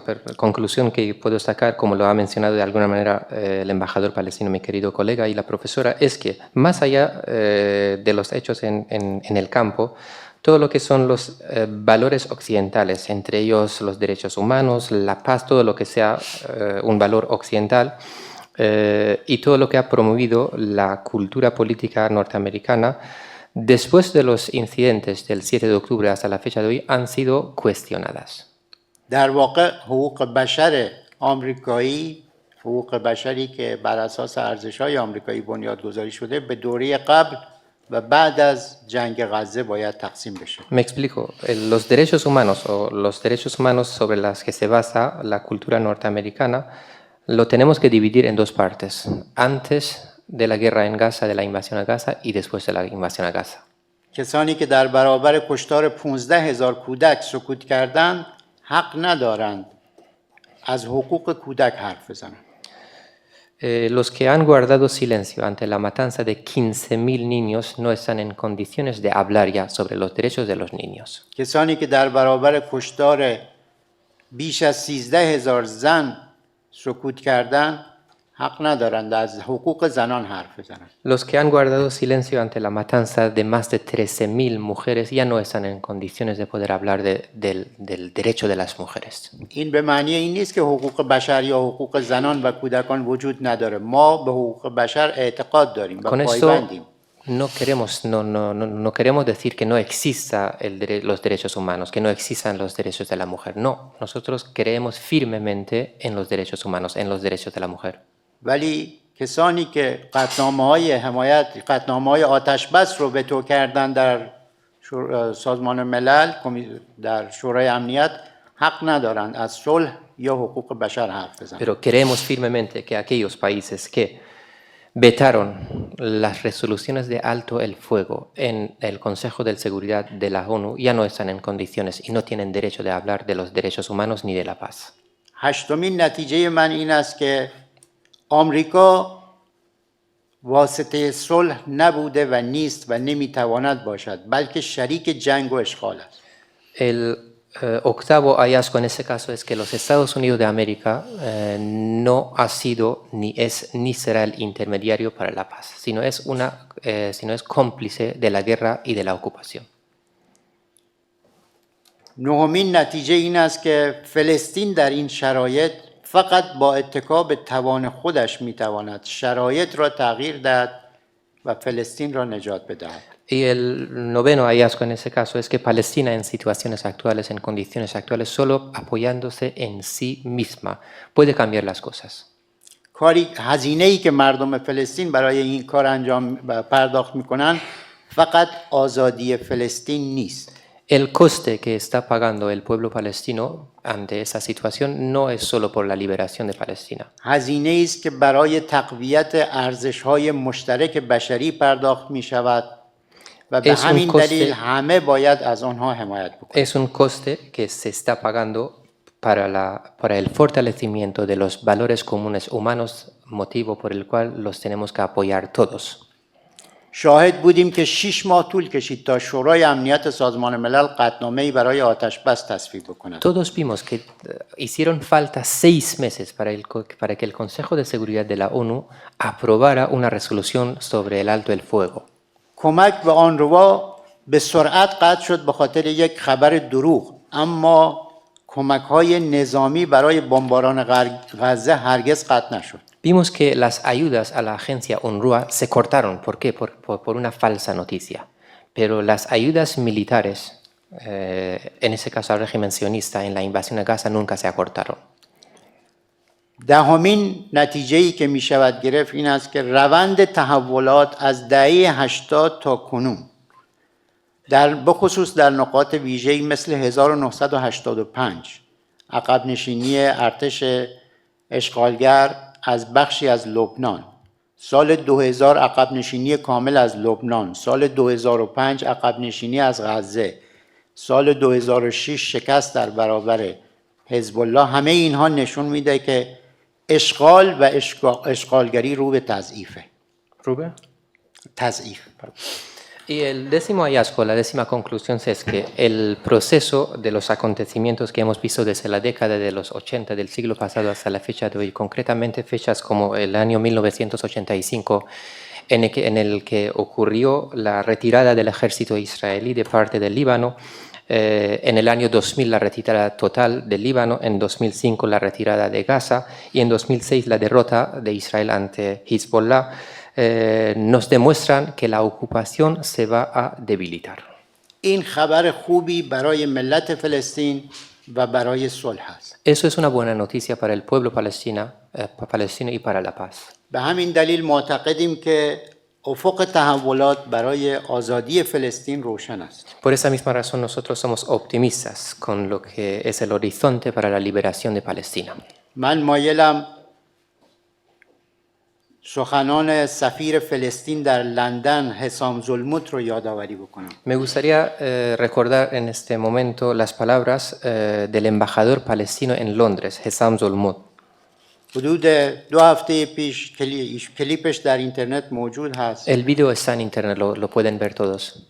conclusión que puedo sacar, como lo ha mencionado de alguna manera el embajador palestino, mi querido colega, y la profesora, es que más allá de los hechos en el campo, todo lo que son los valores occidentales, entre ellos los derechos humanos, la paz, todo lo que sea un valor occidental, y todo lo que ha promovido la cultura política norteamericana, después de los incidentes del 7 de octubre hasta la fecha de hoy, han sido cuestionadas. در واقع حقوق بشر آمریکایی، حقوق بشری که بر اساس ارزش‌های آمریکایی بنیادگذاری شده به دوره قبل و بعد از جنگ غزه باید تقسیم بشه. Me explico. Los derechos humanos o los derechos humanos sobre los que se basa la cultura norteamericana lo tenemos que dividir en 2 partes. Antes de la guerra en Gaza, de la invasión a Gaza y después de la invasión a Gaza. کسانی که در برابر کشتار 15,000 کودک سکوت کردند حق ندارند از حقوق کودک حرف بزنند. Los que han guardado silencio ante la matanza de 15.000 niños no están en condiciones de hablar ya sobre los derechos de los niños. کسانی که در برابر کشتار بیش از 13,000 زن سکوت کردند حق ندارند از حقوق زنان حرف بزنند. Los que han guardado silencio ante la matanza de más de 13.000 mujeres ya no están en condiciones de poder hablar del derecho de las mujeres. این به معنی این نیست که حقوق بشر یا حقوق زنان و کودکان وجود نداره. ما به حقوق بشر اعتقاد داریم و Con esto پایبندیم. no queremos decir que no exista los derechos humanos, que no existan los derechos de la mujer. No, nosotros creemos firmemente en los derechos humanos, en los derechos de la mujer. ولی کسانی که قطعنامه‌های آتش‌بس رو وتو کردن در سازمان ملل، در شورای امنیت، حق ندارند از صلح یا حقوق بشر حرف بزنند. Pero creemos firmemente que aquellos países que vetaron las resoluciones de alto el fuego en el Consejo de Seguridad de la ONU ya no están en condiciones y no tienen derecho de hablar de los derechos humanos ni de la paz. هشتمین نتیجه من این است که آمریکا واسطه صلح نبوده و نیست و نمیتواند باشد، بلکه شریک جنگ و اشغال است. El octavo hallazgo en ese caso es que los Estados Unidos de América no ha sido ni es ni será el intermediario para la paz, sino es cómplice de la guerra y de la ocupación. نهمین نتیجه این است که فلسطین در این شرایط فقط با اتکا به توان خودش میتواند شرایط را تغییر دهد و فلسطین را نجات بدهد. Y el noveno hallazgo en ese caso es que Palestina en situaciones actuales, en condiciones actuales, solo apoyándose en sí misma puede cambiar las cosas. هزینه‌ای که مردم فلسطین برای این کار انجام پرداخت میکنن فقط آزادی فلسطین نیست. El coste que está pagando el pueblo palestino ante esa situación no es solo por la liberación de Palestina. هزینه‌ای است که برای تقویت ارزش‌های مشترک بشری پرداخت می‌شود و به همین دلیل همه باید از آنها حمایت بکنند. Es un coste que se está pagando para el fortalecimiento de los valores comunes humanos, motivo por el cual los tenemos que apoyar todos. شاهد بودیم که 6 ماه طول کشید تا شورای امنیت سازمان ملل قطعنامه‌ای برای آتش‌بس تصویب بکند. Todos vimos que hicieron falta 6 meses para que el Consejo de Seguridad de la ONU aprobara una resolución sobre el alto el fuego. کمک به آنروا به سرعت قطع شد به خاطر یک خبر دروغ، اما کمک‌های نظامی برای بمباران غزه هرگز قطع نشد. Vimos que las ayudas a la agencia UNRWA se cortaron. ¿Por qué? Por una falsa noticia. Pero las ayudas militares, en ese caso al régimen sionista, en la invasión a Gaza, nunca se acortaron. دهمین نتیجه‌ای که می‌شود گرفت این است که روند تحولات از دهه 80 تا کنون بخصوص در نقاط ویژه‌ای مثل 1985 عقب نشینی ارتش اشغالگر از بخشی از لبنان، سال 2000 عقب نشینی کامل از لبنان، سال 2005 عقب نشینی از غزه، سال 2006 شکست در برابر حزب الله، همه اینها نشون میده که اشغال و اشغالگری رو به تضعیفه. تضعیف. Y el décimo hallazgo, la décima conclusión es que el proceso de los acontecimientos que hemos visto desde la década de los 80 del siglo pasado hasta la fecha de hoy, concretamente fechas como el año 1985, en el que ocurrió la retirada del ejército israelí de parte del Líbano, en el año 2000 la retirada total del Líbano, en 2005 la retirada de Gaza y en 2006 la derrota de Israel ante Hezbollah, nos demuestran que la ocupación se va a debilitar. این خبر خوبی برای ملت فلسطین و برای صلح است. Eso es una buena noticia para el pueblo palestino y para la paz. به همین دلیل معتقدیم که افق تحولات برای آزادی فلسطین روشن است. Por esa misma razón nosotros somos optimistas con lo que es el horizonte para la liberación de Palestina. من مایلم سخنان سفیر فلسطین در لندن حسام زلموت رو یادآوری بکنم. Me gustaría recordar en este momento las palabras del embajador palestino en Londres, Hessam Zolmut. حدود 2 هفته پیش کلیپش در اینترنت موجود هست. El video está en internet, lo pueden ver todos.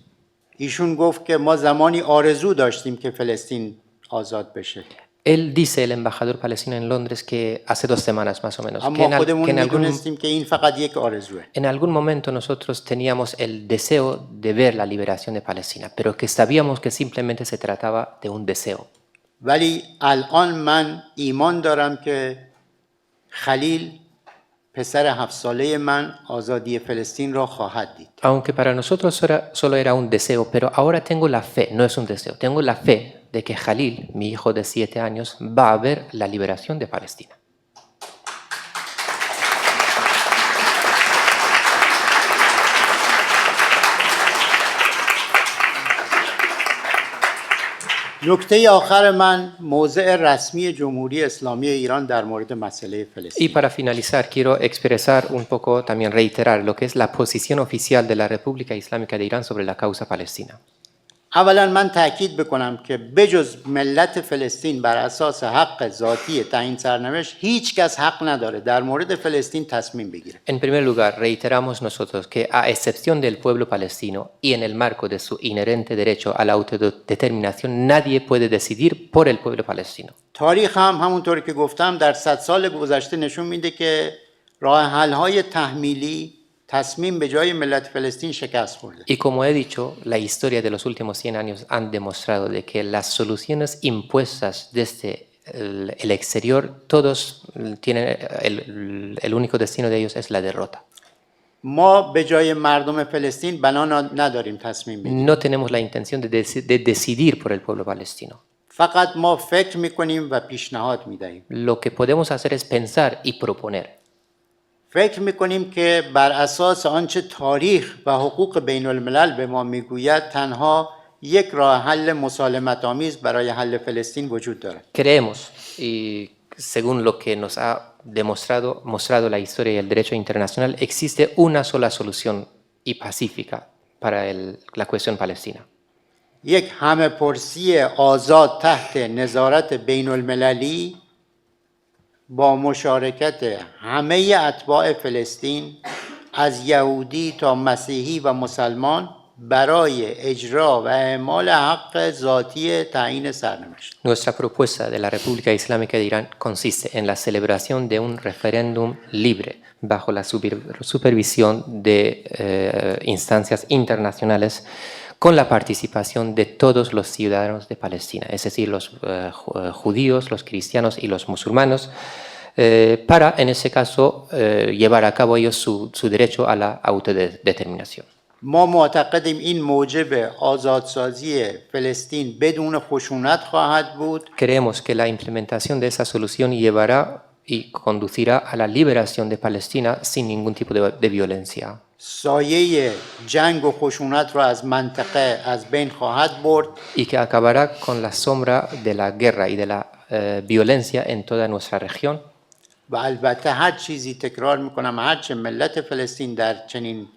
ایشون گفت که ما زمانی آرزو داشتیم که فلسطین آزاد بشه. Él dice, el embajador palestino en Londres, que hace 2 semanas más o menos, que اما خودمون میدونستیم که این فقط یک آرزوه. en algún momento nosotros teníamos el deseo de ver la liberación de Palestina, pero que sabíamos que simplemente se trataba de un deseo. ولی الان من ایمان دارم که خلیل پسر 7 ساله من آزادی فلسطین را خواهد دید. Aunque para nosotros solo era un deseo, pero ahora tengo la fe, no es un deseo, tengo la fe de que Jalil, mi hijo de 7 años, va a ver la liberación de Palestina. نکته آخر من موضع رسمی جمهوری اسلامی ایران در مورد مسئله Y فلسطین. para finalizar, quiero expresar un poco, también reiterar lo que es la posición oficial de la República Islámica de Irán sobre la causa palestina. اولا من تاکید بکنم که بجز ملت فلسطین بر اساس حق ذاتی تعیین سرنوشت هیچ کس حق نداره در مورد فلسطین تصمیم بگیره. En primer lugar, reiteramos nosotros que a excepción del pueblo palestino y en el marco de su inherente derecho a la autodeterminación, nadie puede decidir por el pueblo palestino. تاریخ هم همونطور که گفتم در 100 سال گذشته نشون میده که راه حل‌های تحمیلی تصمیم به جای ملت فلسطین شکست خورده. Y como he dicho, la historia de los últimos 100 años han demostrado de que las soluciones impuestas desde el exterior, todos tienen el único destino de ellos es la derrota. ما به جای مردم فلسطین بنا نداریم تصمیم بگیریم. No tenemos la intención de decidir por el pueblo palestino. فقط ما فکر میکنیم و پیشنهاد میدهیم. Lo que podemos hacer es pensar y proponer. فکر میکنیم که بر اساس آنچه تاریخ و حقوق بین الملل به ما میگوید تنها یک راه حل مسالمت آمیز برای حل فلسطین وجود دارد. Creemos, y según lo que nos ha mostrado la historia y el derecho internacional, existe una sola solución y pacífica para la cuestión palestina. یک همه پرسی آزاد تحت نظارت بین المللی با مشارکت همه اتباع فلسطین از یهودی تا مسیحی و مسلمان برای اجرا و اعمال حق ذاتی تعیین سرنوشت. Nuestra propuesta de la República Islámica de Irán consiste en la celebración de un referéndum libre bajo la supervisión de instancias internacionales con la participación de todos los ciudadanos de Palestina, es decir, los judíos, los cristianos y los musulmanes, para, en ese caso, llevar a cabo ellos su derecho a la autodeterminación. ما معتقدیم این موجب آزادسازی فلسطین بدون خشونت خواهد بود. Creemos que la implementación de esa solución llevará y conducirá a la liberación de Palestina sin ningún tipo de violencia. سایه جنگ و خشونت را از منطقه از بین خواهد برد. Y que acabará con la sombra de la guerra y de la violencia en toda nuestra región. و البته هر چیزی تکرار میکنم هرچه ملت فلسطین در چنین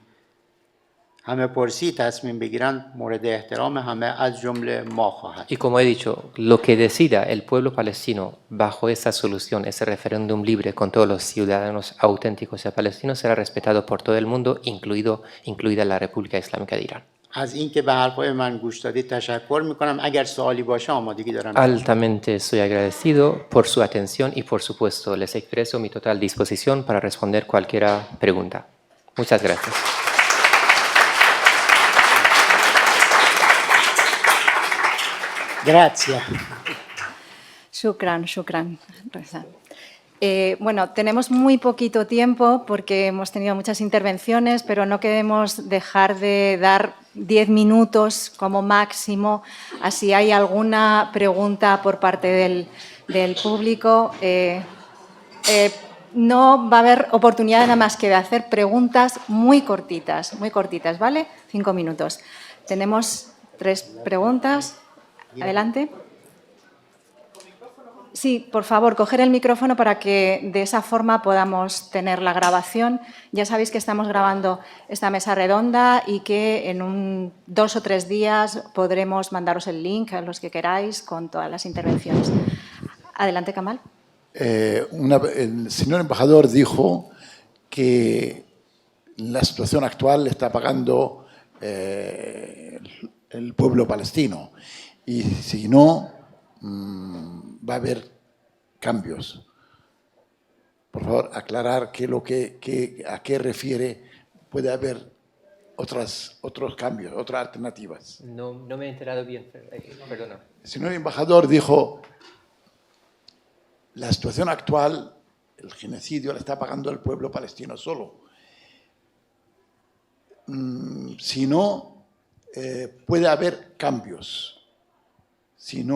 همه پرسی تصمیم بگیرن مورد احترام همه از جمله ما خواهد. Y como he dicho, lo que decida el pueblo palestino bajo esa solución, ese referéndum libre con todos los ciudadanos auténticos de palestinos, será respetado por todo el mundo, incluida la República Islámica de Irán. از اینکه به حرفای من گوش دادید تشکر میکنم. اگر سوالی باشه آمادگی دارم. Altamente estoy agradecido por su atención y por supuesto les expreso mi total disposición para responder cualquier pregunta. Muchas gracias. Gracias. Shukran, shukran, Reza. Bueno, tenemos muy poquito tiempo porque hemos tenido muchas intervenciones, pero no queremos dejar de dar 10 minutos como máximo. Así hay alguna pregunta por parte del público. No va a haber oportunidad nada más que de hacer preguntas muy cortitas, ¿vale? 5 minutos. Tenemos 3 preguntas. Adelante. Sí, por favor, coger el micrófono para que de esa forma podamos tener la grabación. Ya sabéis que estamos grabando esta mesa redonda y que en 2 o 3 días podremos mandaros el link a los que queráis con todas las intervenciones. Adelante, Kamal. El señor embajador dijo que la situación actual está pagando el pueblo palestino y si no, va a haber cambios. Por favor, aclarar a qué refiere. Puede haber otros cambios, otras alternativas. No me he enterado bien, perdona. El señor embajador dijo, la situación actual, el genocidio, la está pagando el pueblo palestino solo. Si no, puede haber cambios. Si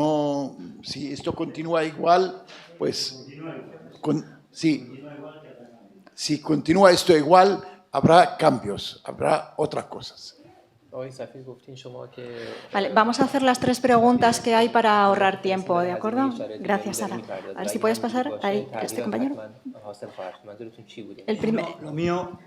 esto continúa igual, pues si continúa esto igual, habrá cambios, habrá otras cosas. Vale, vamos a hacer las 3 preguntas que hay para ahorrar tiempo, ¿de acuerdo? Gracias, Sara. A ver si puedes pasar ahí a este compañero. Lo mío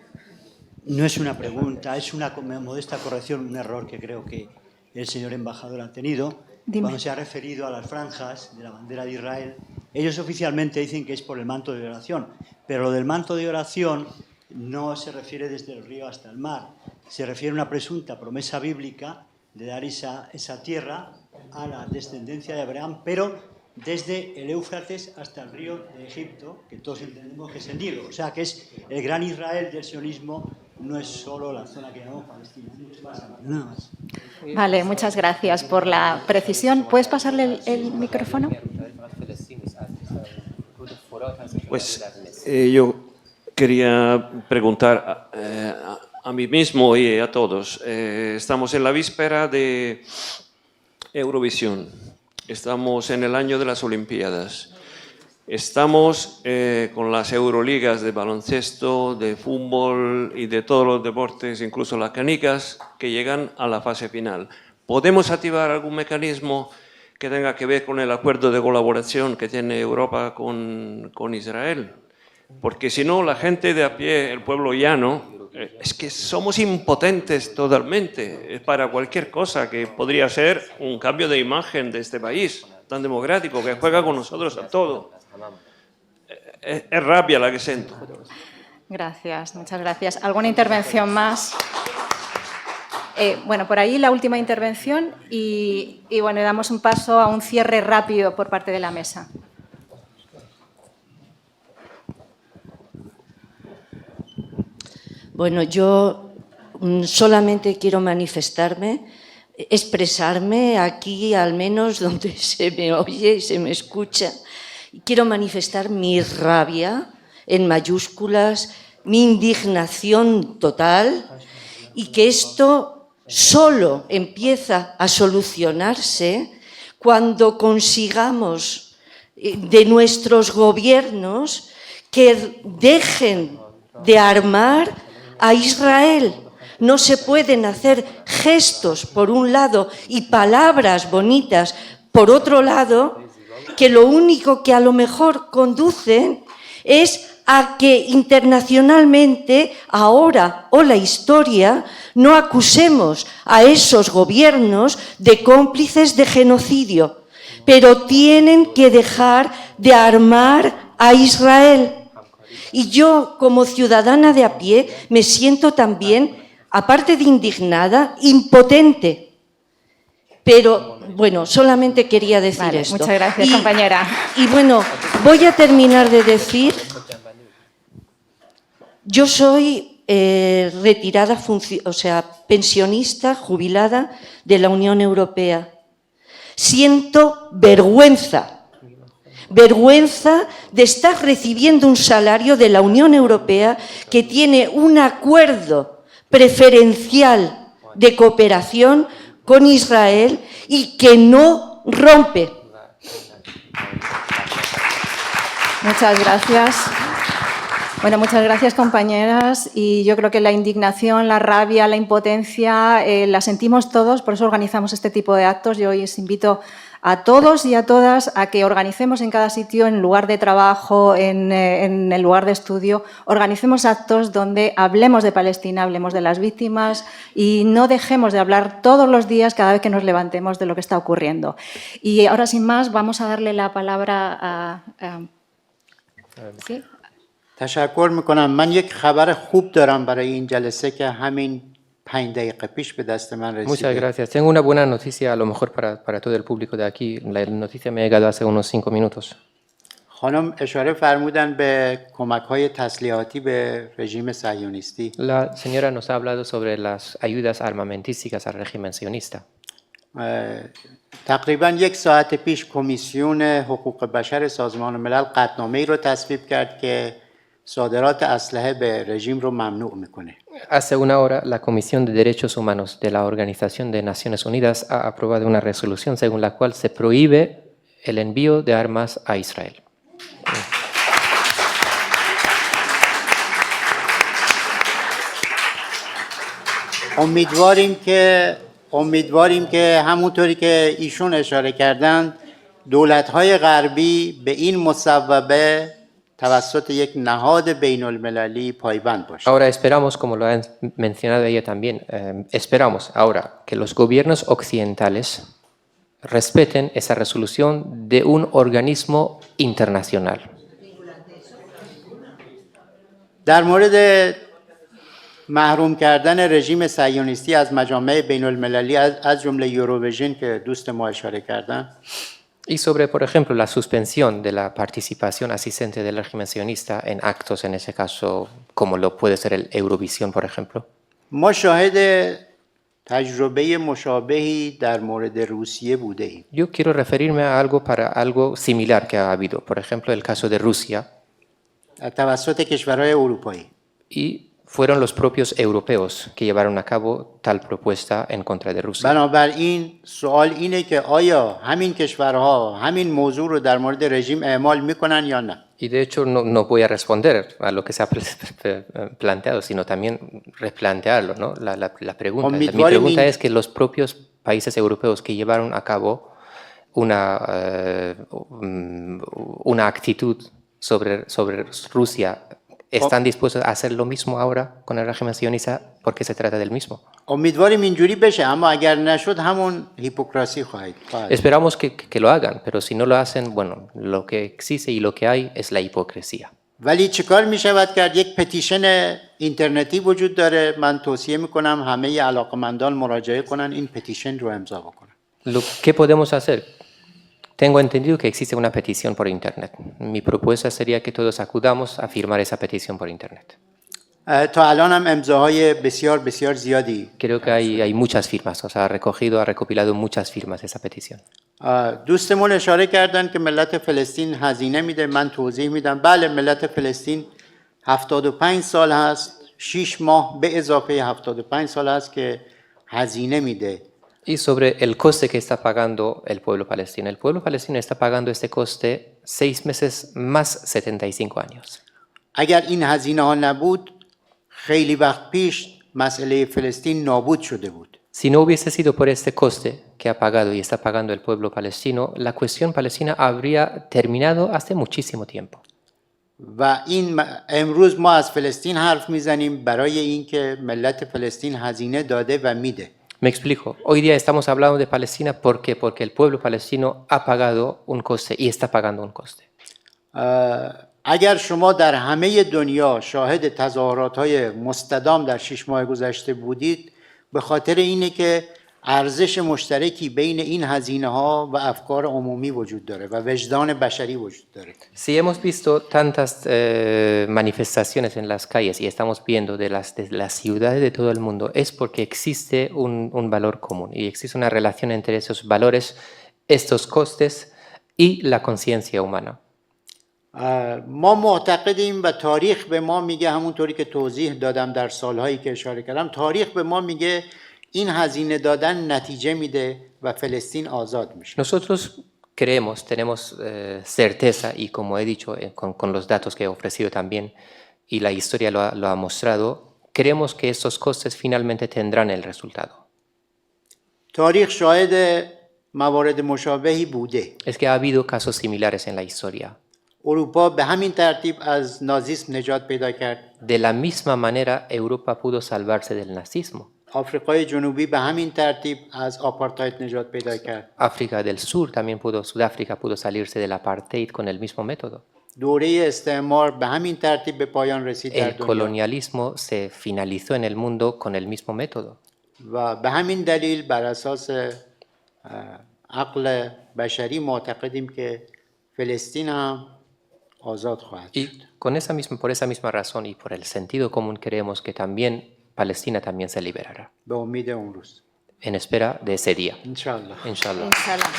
no es una pregunta, es una modesta corrección, un error que creo que el señor embajador ha tenido. Dime. Cuando se ha referido a las franjas de la bandera de Israel, ellos oficialmente dicen que es por el manto de oración, pero lo del manto de oración no se refiere desde el río hasta el mar, se refiere a una presunta promesa bíblica de dar esa tierra a la descendencia de Abraham, pero desde el Éufrates hasta el río de Egipto, que todos entendemos que es el Nilo. O sea, que es el gran Israel del sionismo, no es solo la zona que llamamos Palestina, mucho más amplio. Nada más. Vale, muchas gracias por la precisión. ¿Puedes pasarle el micrófono? Pues yo quería preguntar a mí mismo y a todos. Estamos en la víspera de Eurovisión. Estamos en el año de las Olimpiadas. Estamos con las Euroligas de baloncesto, de fútbol y de todos los deportes, incluso las canicas, que llegan a la fase final. ¿Podemos activar algún mecanismo que tenga que ver con el acuerdo de colaboración que tiene Europa con Israel? Porque si no, la gente de a pie, el pueblo llano, es que somos impotentes totalmente para cualquier cosa que podría ser un cambio de imagen de este país tan democrático que juega con nosotros a todo. Es rabia la que siento. Gracias, muchas gracias. ¿Alguna intervención más? Bueno, por ahí la última intervención y bueno, damos un paso a un cierre rápido por parte de la mesa. Bueno, yo solamente quiero expresarme aquí, al menos donde se me oye y se me escucha. Quiero manifestar mi rabia en mayúsculas, mi indignación total y que esto solo empieza a solucionarse cuando consigamos de nuestros gobiernos que dejen de armar a Israel. No se pueden hacer gestos por un lado y palabras bonitas por otro lado, que lo único que a lo mejor conducen es a que internacionalmente ahora o la historia no acusemos a esos gobiernos de cómplices de genocidio, pero tienen que dejar de armar a Israel. Y yo, como ciudadana de a pie, me siento también, aparte de indignada, impotente. Pero, bueno, solamente quería decir esto. Muchas gracias, compañera. Y, bueno, voy a terminar de decir, yo soy retirada, pensionista, jubilada de la Unión Europea. Siento vergüenza de estar recibiendo un salario de la Unión Europea que tiene un acuerdo preferencial de cooperación con Israel y que no rompe. Muchas gracias. Bueno, muchas gracias, compañeras. Y yo creo que la indignación, la rabia, la impotencia la sentimos todos, por eso organizamos este tipo de actos. Yo hoy os invito a todos y a todas a que organicemos en cada sitio, en lugar de trabajo, en el lugar de estudio, organicemos actos donde hablemos de Palestina, hablemos de las víctimas y no dejemos de hablar todos los días cada vez que nos levantemos de lo que está ocurriendo. Y ahora, sin más, vamos a darle la palabra a ¿sí? تشکر میکنم. من یک خبر خوب دارم برای این جلسه که همین 5 دقیقه پیش به دست من رسیده. Muchas gracias. Tengo una buena noticia, a lo mejor para todo el público de aquí. La noticia me ha llegado hace unos 5 minutos. خانم اشاره فرمودن به کمک‌های تسلیحاتی به رژیم صهیونیستی. La señora nos ha hablado sobre las ayudas armamentísticas al régimen sionista. تقریبا 1 ساعت پیش کمیسیون حقوق بشر سازمان ملل قطعنامه‌ای رو تصویب کرد که صادرات اسلحه به رژیم رو ممنوع میکنه. Hace una hora, la Comisión de Derechos Humanos de la Organización de Naciones Unidas ha aprobado una resolución según la cual se prohíbe el envío de armas a Israel. امیدواریم که همونطوری که ایشون اشاره کردن دولت‌های غربی به این مصوبه توسط یک نهاد بین المللی پایبند باشند. Ahora esperamos, como lo ha mencionado ella también, esperamos ahora que los gobiernos occidentales respeten esa resolución de un organismo internacional. در مورد محروم کردن رژیم صهیونیستی از مجامع بین المللی از جمله یوروویژن که دوست ما اشاره کردن، Y sobre, por ejemplo, la suspensión de la participación asistente del régimen sionista en actos, en ese caso, como lo puede ser el Eurovisión, por ejemplo. ما شاهد تجربه مشابهی در مورد روسیه بوده ایم. Yo quiero referirme a algo similar que ha habido, por ejemplo, el caso de Rusia. توسط کشورهای اروپایی. Y fueron los propios europeos que llevaron a cabo tal propuesta en contra de Rusia. بنابراین سوال اینه که آیا همین کشورها همین موضوع رو در مورد رژیم اعمال میکنن یا نه؟ Y de hecho no voy a responder a lo que se ha planteado, sino también replantearlo, ¿no? La pregunta. Mi pregunta es que los propios países europeos que llevaron a cabo una actitud sobre Rusia, ¿están dispuestos a hacer lo mismo ahora con el régimen sionista porque se trata del mismo? امیدواریم اینجوری بشه، اما اگر نشد همون هیپوکراسی خواهد. Esperamos que lo hagan, pero si no lo hacen, bueno, lo que existe y lo que hay es la hipocresía. ولی چیکار میشود کرد؟ یک پتیشن اینترنتی وجود داره. من توصیه میکنم همه علاقمندان مراجعه کنن این پتیشن رو امضا بکنن. ¿Qué podemos hacer? Tengo entendido que existe una petición por Internet. Mi propuesta sería que todos acudamos a firmar esa petición por Internet. تا الان هم امضاهای بسیار بسیار زیادی. Creo que hay muchas firmas, o sea, ha recopilado muchas firmas esa petición. دوستمون اشاره کردن که ملت فلسطین هزینه میده. من توضیح میدم. بله، ملت فلسطین 75 سال هست، 6 ماه به اضافه 75 سال هست که هزینه میده. Y sobre el coste que está pagando el pueblo palestino. El pueblo palestino está pagando este coste 6 meses más 75 años. اگر این هزینه ها نبود، خیلی وقت پیش مسئله فلسطین نابود شده بود. Si no hubiese sido por este coste que ha pagado y está pagando el pueblo palestino, la cuestión palestina habría terminado hace muchísimo tiempo. و این امروز ما از فلسطین حرف میزنیم برای اینکه ملت فلسطین هزینه داده و میده. Me explico. Hoy día estamos hablando de Palestina ¿por qué? Porque el pueblo palestino ha pagado un coste y está pagando un coste. اگر شما در همه دنیا شاهد تظاهرات‌های مستدام در 6 ماه گذشته بودید، به خاطر اینه که ارزش مشترکی بین این هزینه‌ها و افکار عمومی وجود داره و وجدان بشری وجود داره. Si hemos visto tantas manifestaciones en las calles y estamos viendo de las ciudades de todo el mundo, es porque existe un valor común y existe una relación entre esos valores, estos costes y la conciencia humana. ما معتقدیم و تاریخ به ما میگه، همونطوری که توضیح دادم در سالهایی که اشاره کردم، تاریخ به ما میگه این هزینه دادن نتیجه میده و فلسطین آزاد میشه. Nosotros creemos, tenemos certeza y como he dicho con los datos que he ofrecido también y la historia lo ha mostrado, creemos que estos costes finalmente tendrán el resultado. تاریخ شاهد موارد مشابهی بوده. Es que ha habido casos similares en la historia. اروپا به همین ترتیب از نازیسم نجات پیدا کرد. De la misma manera, Europa pudo salvarse del nazismo. آفریقای جنوبی به همین ترتیب از آپارتاید نجات پیدا کرد. África del Sur también pudo, Sudáfrica pudo salirse del apartheid con el mismo método. دوره استعمار به همین ترتیب به پایان رسید در El دنیا. colonialismo se finalizó en el mundo con el mismo método. و به همین دلیل بر اساس عقل بشری معتقدیم که فلسطین هم آزاد خواهد شد. Y por esa misma razón y por el sentido común creemos que también Palestina también se liberará. به امید اون روز. En espera de ese día. انشالله. Inshallah. Inshallah.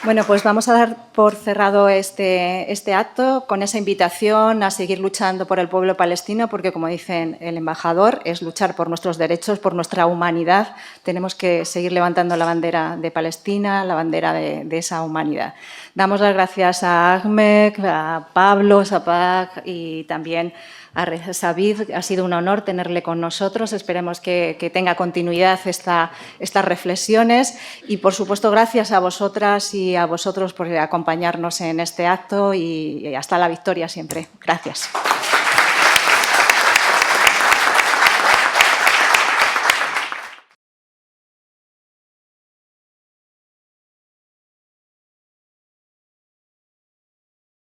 Bueno, pues vamos a dar por cerrado este acto con esa invitación a seguir luchando por el pueblo palestino, porque, como dice el embajador, es luchar por nuestros derechos, por nuestra humanidad. Tenemos que seguir levantando la bandera de Palestina, la bandera de esa humanidad. Damos las gracias a Ahmed, a Pablo, Sapak y también a Reza Vid. Ha sido un honor tenerle con nosotros. Esperemos que tenga continuidad estas reflexiones y, por supuesto, gracias a vosotras y a vosotros por acompañarnos en este acto y hasta la victoria siempre. Gracias.